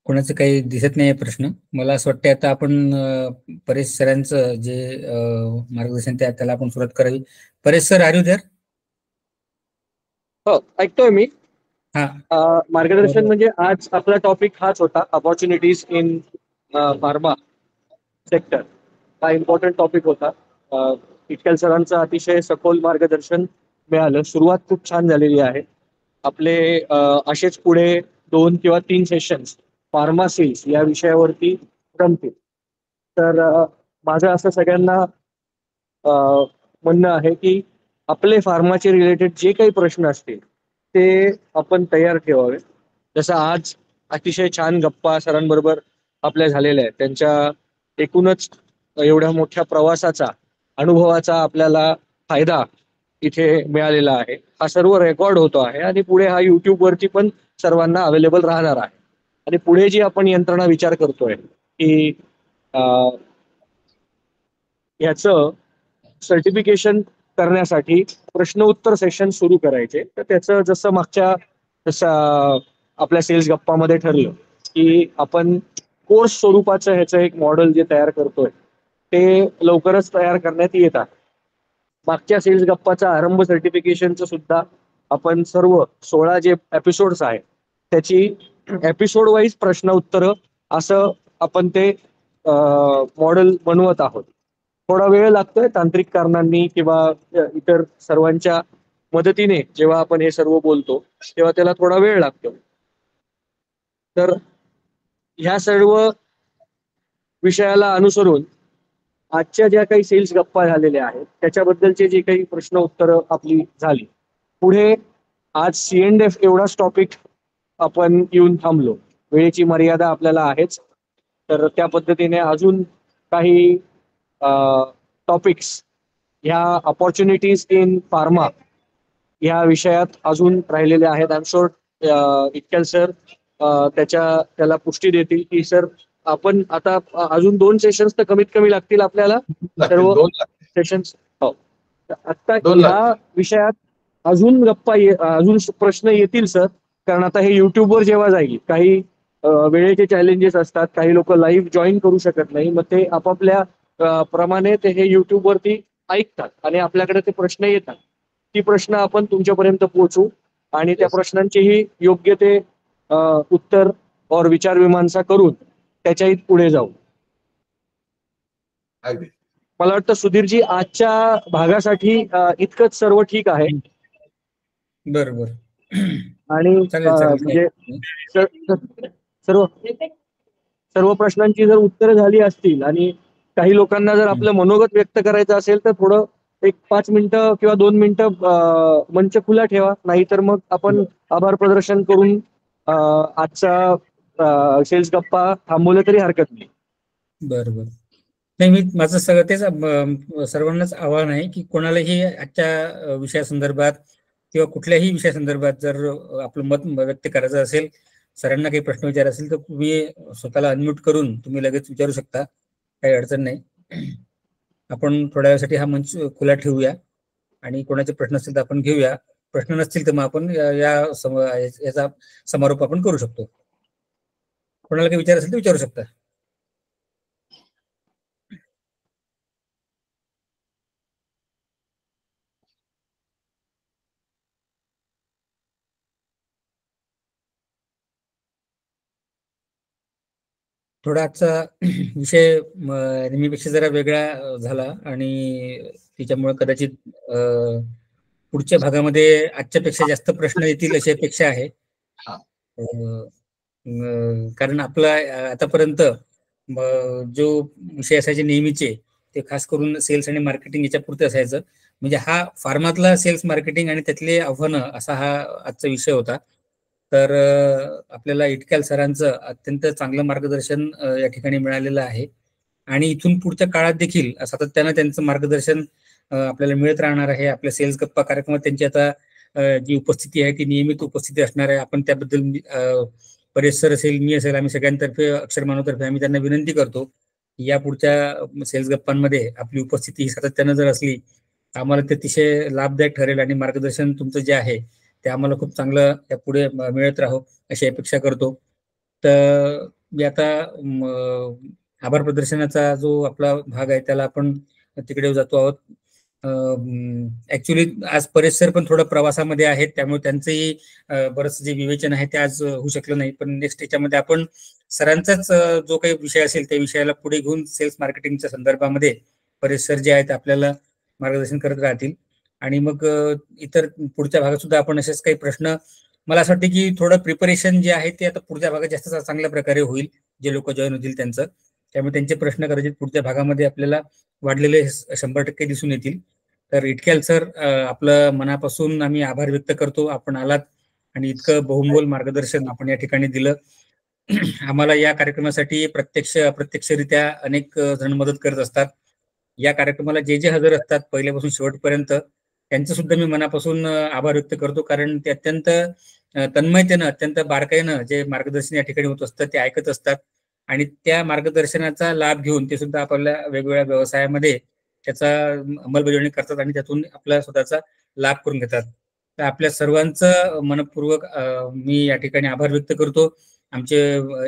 कोणाचं काही दिसत नाही प्रश्न. मला असं वाटतं आता आपण परेश सरांचं जे मार्गदर्शन त्याला आपण सुरुवात करावी. Paresh sir, are you there? हो, ऐकतोय मी. मार्गदर्शन म्हणजे आज आपला टॉपिक हाच होता, अपॉर्च्युनिटीज इन फार्मा सेक्टर. हा इम्पॉर्टंट टॉपिक होता. इटकल सरांचं अतिशय सखोल मार्गदर्शन मिळालं. सुरुवात खूप छान झालेली आहे. आपले असेच पुढे 2 किंवा 3 सेशन्स फार्मा सेल्स या विषयावरती रमतील. तर माझं असं सगळ्यांना म्हणणं आहे की आपले फार्माचे रिलेटेड जे काही प्रश्न असतील ते आपण तयार ठेवावे. जसं आज अतिशय छान गप्पा सरांबरोबर आपल्या झालेल्या आहेत, त्यांच्या एकूणच एवढ्या मोठ्या प्रवासाचा अनुभवाचा आपल्याला फायदा इथे मिळालेला आहे. हा सर्व रेकॉर्ड होतो आहे आणि पुढे हा YouTube वरती पण सर्वांना अवेलेबल राहणार आहे. आणि पुढे जी आपण यंत्रणा विचार करतोय की याचं सर्टिफिकेशन करण्यासाठी प्रश्न उत्तर सेशन सुरू करायचे. तर त्याचं जसं आपल्या सेल्स गप्पामध्ये ठरलं की आपण कोर्स स्वरूपाचं ह्याचं एक मॉडेल जे तयार करतोय ते लवकरच तयार करण्यात येत आहे. मागच्या सेल्स गप्पाचा आरंभ सर्टिफिकेशनचं सुद्धा आपण सर्व 16 जे एपिसोड्स आहेत त्याची एपिसोड वाईज प्रश्न उत्तर असं आपण ते मॉडेल बनवत आहोत. थोडा वेळ लागतोय तांत्रिक कारणांनी किंवा इतर सर्वांच्या मदतीने. जेव्हा आपण हे सर्व बोलतो तेव्हा त्याला थोडा वेळ लागतो. तर ह्या सर्व विषयाला अनुसरून आजच्या ज्या काही सेल्स गप्पा झालेल्या आहेत त्याच्याबद्दलचे जे काही प्रश्न उत्तरं आपली झाली, पुढे आज C&F एवढाच टॉपिक आपण येऊन थांबलो. वेळेची मर्यादा आपल्याला आहेच, तर त्या पद्धतीने अजून काही टॉपिक्स ह्या अपॉर्च्युनिटीज इन फार्मा ह्या विषयात अजून राहिलेले आहेत. आय एम शुअर इटकल सर त्याला पुष्टी देतील की सर आपण आता अजून 2 सेशन्स तर कमीत कमी लागतील आपल्याला सर्व सेशन्स. हो, आता ह्या विषयात अजून अजून प्रश्न येतील सर, कारण आता हे युट्यूबवर जेव्हा जाईल, काही वेळेचे चॅलेंजेस असतात, काही लोक लाईव्ह जॉईन करू शकत नाही, मग ते आपापल्या प्रमाणे ते हे युट्यूबवरती ऐकतात आणि आपल्याकडे ते प्रश्न येतात. ती प्रश्न आपण तुमच्यापर्यंत पोहोचू आणि त्या प्रश्नांचीही योग्य ते उत्तर और विचार मीमांसा करून त्याच्याही पुढे जाऊ. मला वाटतं सुधीरजी आजच्या भागासाठी इतकंच सर्व ठीक आहे. बरोबर. आणि म्हणजे सर्व प्रश्नांची जर उत्तरं झाली असतील आणि काही लोकांना जर आपलं मनोगत व्यक्त करायचं असेल तर थोडं एक 5 मिनिटं किंवा 2 मिनिटं मंच खुला ठेवा, नाहीतर मग आपण आभार प्रदर्शन करून आजचा सेल्स गप्पा थांबवलं तरी हरकत नाही. बरोबर. नाही, मी माझं सगळं तेच सर्वांनाच आव्हान आहे की कोणालाही आजच्या विषयासंदर्भात किंवा कुठल्याही विषयासंदर्भात जर आपलं मत व्यक्त करायचं असेल, सरांना काही प्रश्न विचार असेल तर तुम्ही स्वतःला अनम्यूट करून तुम्ही लगेच विचारू शकता, काही अडचण नाही. आपण थोड्या वेळासाठी हा मंच खुला ठेवूया आणि कोणाचे प्रश्न असतील तर आपण घेऊया, प्रश्न नसतील तर मग आपण याचा समारोप आपण करू शकतो. कोणाला काही विचार असेल तर विचारू शकता. थोडा आजचा विषय नेहमीपेक्षा जरा वेगळा झाला आणि त्याच्यामुळे कदाचित पुढच्या भागामध्ये आजच्यापेक्षा जास्त प्रश्न येतील अशी अपेक्षा आहे. कारण आपला आतापर्यंत जो विषय असायचे नेहमीचे ते खास करून सेल्स आणि मार्केटिंग याच्या पुरते असायचं. म्हणजे हा फार्मातला सेल्स मार्केटिंग आणि त्यातले आव्हानं असा हा आजचा विषय होता. तर आपल्याला इटकॅल सरांचं अत्यंत चांगलं मार्गदर्शन या ठिकाणी मिळालेलं आहे आणि इथून पुढच्या काळात देखील सातत्यानं त्यांचं मार्गदर्शन आपल्याला मिळत राहणार आहे. आपल्या सेल्स गप्पा कार्यक्रमात त्यांची आता जी उपस्थिती आहे ती नियमित उपस्थिती असणार आहे. आपण त्याबद्दल परेश सर असेल, मी असेल, आम्ही सगळ्यांतर्फे अक्षर मानवतर्फे आम्ही त्यांना विनंती करतो या पुढच्या सेल्स गप्पांमध्ये आपली उपस्थिती ही सातत्यानं जर असली आम्हाला ते अतिशय लाभदायक ठरेल आणि मार्गदर्शन तुमचं जे आहे ते आम्हाला खूप चांगलं त्या पुढे मिळत राहो अशी अपेक्षा करतो. तर मी आता आभार प्रदर्शनाचा जो आपला भाग आहे त्याला आपण तिकडे जातो आहोत. ऍक्च्युली आज परेश सर पण थोडं प्रवासामध्ये आहेत, त्यामुळे त्यांचंही बरंच जे विवेचन आहे ते आज होऊ शकलं नाही. पण नेक्स्ट याच्यामध्ये आपण सरांचाच जो काही विषय असेल त्या विषयाला पुढे घेऊन सेल्स मार्केटिंगच्या संदर्भामध्ये परेश सर जे आहेत आपल्याला मार्गदर्शन करत राहतील आणि मग इतर पुढच्या भागात सुद्धा आपण असेच काही प्रश्न, मला असं वाटतं की थोडं प्रिपरेशन जे आहे ते आता पुढच्या भागात जास्त चांगल्या प्रकारे होईल जे लोक जॉईन होतील त्यांचं. त्यामुळे त्यांचे प्रश्न कदाचित पुढच्या भागामध्ये आपल्याला वाढलेले 100% दिसून येतील. तर इटकॅल सर आपलं मनापासून आम्ही आभार व्यक्त करतो, आपण आलात आणि इतकं बहुमोल मार्गदर्शन आपण या ठिकाणी दिलं. आम्हाला या कार्यक्रमासाठी प्रत्यक्ष अप्रत्यक्षरित्या अनेक जण मदत करत असतात. या कार्यक्रमाला जे जे हजर असतात पहिल्यापासून शेवटपर्यंत त्यांचं सुद्धा मी मनापासून आभार व्यक्त करतो, कारण ते अत्यंत तन्मयतेनं अत्यंत बारकाईनं जे मार्गदर्शन या ठिकाणी होत असतं ते ऐकत असतात आणि त्या मार्गदर्शनाचा लाभ घेऊन ते सुद्धा आपल्या वेगवेगळ्या व्यवसायामध्ये त्याचा अंमलबजावणी करतात आणि त्यातून आपला स्वतःचा लाभ करून घेतात. तर आपल्या सर्वांचं मनपूर्वक मी या ठिकाणी आभार व्यक्त करतो. आमचे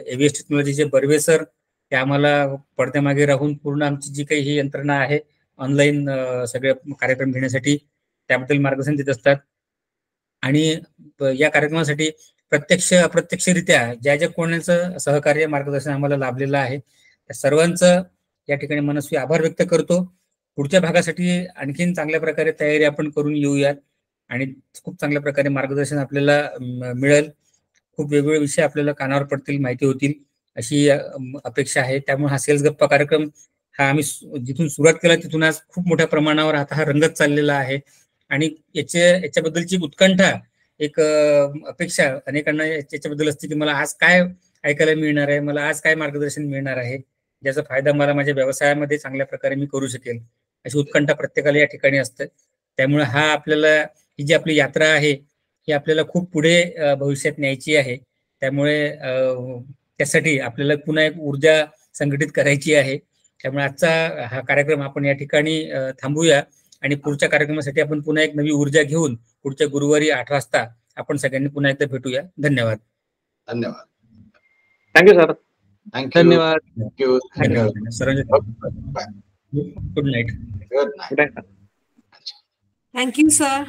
एव्हीएस टेक्नॉलॉजीचे बर्वे सर ते आम्हाला पडद्यामागे राहून पूर्ण आमची जी काही ही यंत्रणा आहे ऑनलाईन सगळे कार्यक्रम घेण्यासाठी त्याबद्दल मार्गदर्शन देत असतात. आणि या कार्यक्रमासाठी प्रत्यक्ष अप्रत्यक्षरित्या ज्या ज्या कोणाचं सहकार्य मार्गदर्शन आम्हाला लाभलेलं आहे त्या सर्वांचं या ठिकाणी मनस्वी आभार व्यक्त करतो. पुढच्या भागासाठी आणखीन चांगल्या प्रकारे तयारी आपण करून येऊयात आणि खूप चांगल्या प्रकारे मार्गदर्शन आपल्याला मिळेल. खूप वेगवेगळे विषय आपल्याला कानावर पडतील, माहिती होतील अशी अपेक्षा आहे. त्यामुळे हा सेल्स गप्पा कार्यक्रम हा आम्ही जिथून सुरुवात केला तिथून आज खूप मोठ्या प्रमाणावर आता हा रंगत चाललेला आहे आणि याच्याबद्दलची उत्कंठा एक अपेक्षा अनेकांना याच्याबद्दल असते की मला आज काय ऐकायला मिळणार आहे, मला आज काय मार्गदर्शन मिळणार आहे ज्याचा फायदा मला माझ्या व्यवसायामध्ये चांगल्या प्रकारे मी करू शकेल अशी उत्कंठा प्रत्येकाला या ठिकाणी असते. त्यामुळे हा आपल्याला ही जी आपली यात्रा आहे ही आपल्याला खूप पुढे भविष्यात न्यायची आहे. त्यामुळे त्यासाठी आपल्याला पुन्हा एक ऊर्जा संघटित करायची आहे. त्यामुळे आजचा हा कार्यक्रम आपण या ठिकाणी थांबूया आणि पुढच्या कार्यक्रमासाठी आपण पुन्हा एक नवी ऊर्जा घेऊन पुढच्या गुरुवारी 8 वाजता आपण सगळ्यांनी पुन्हा एकदा भेटूया. धन्यवाद. धन्यवाद. Thank you sir. थँक्यू. धन्यवाद. थँक्यू. सर्वांना good night. Good night. Good night. Thank you sir.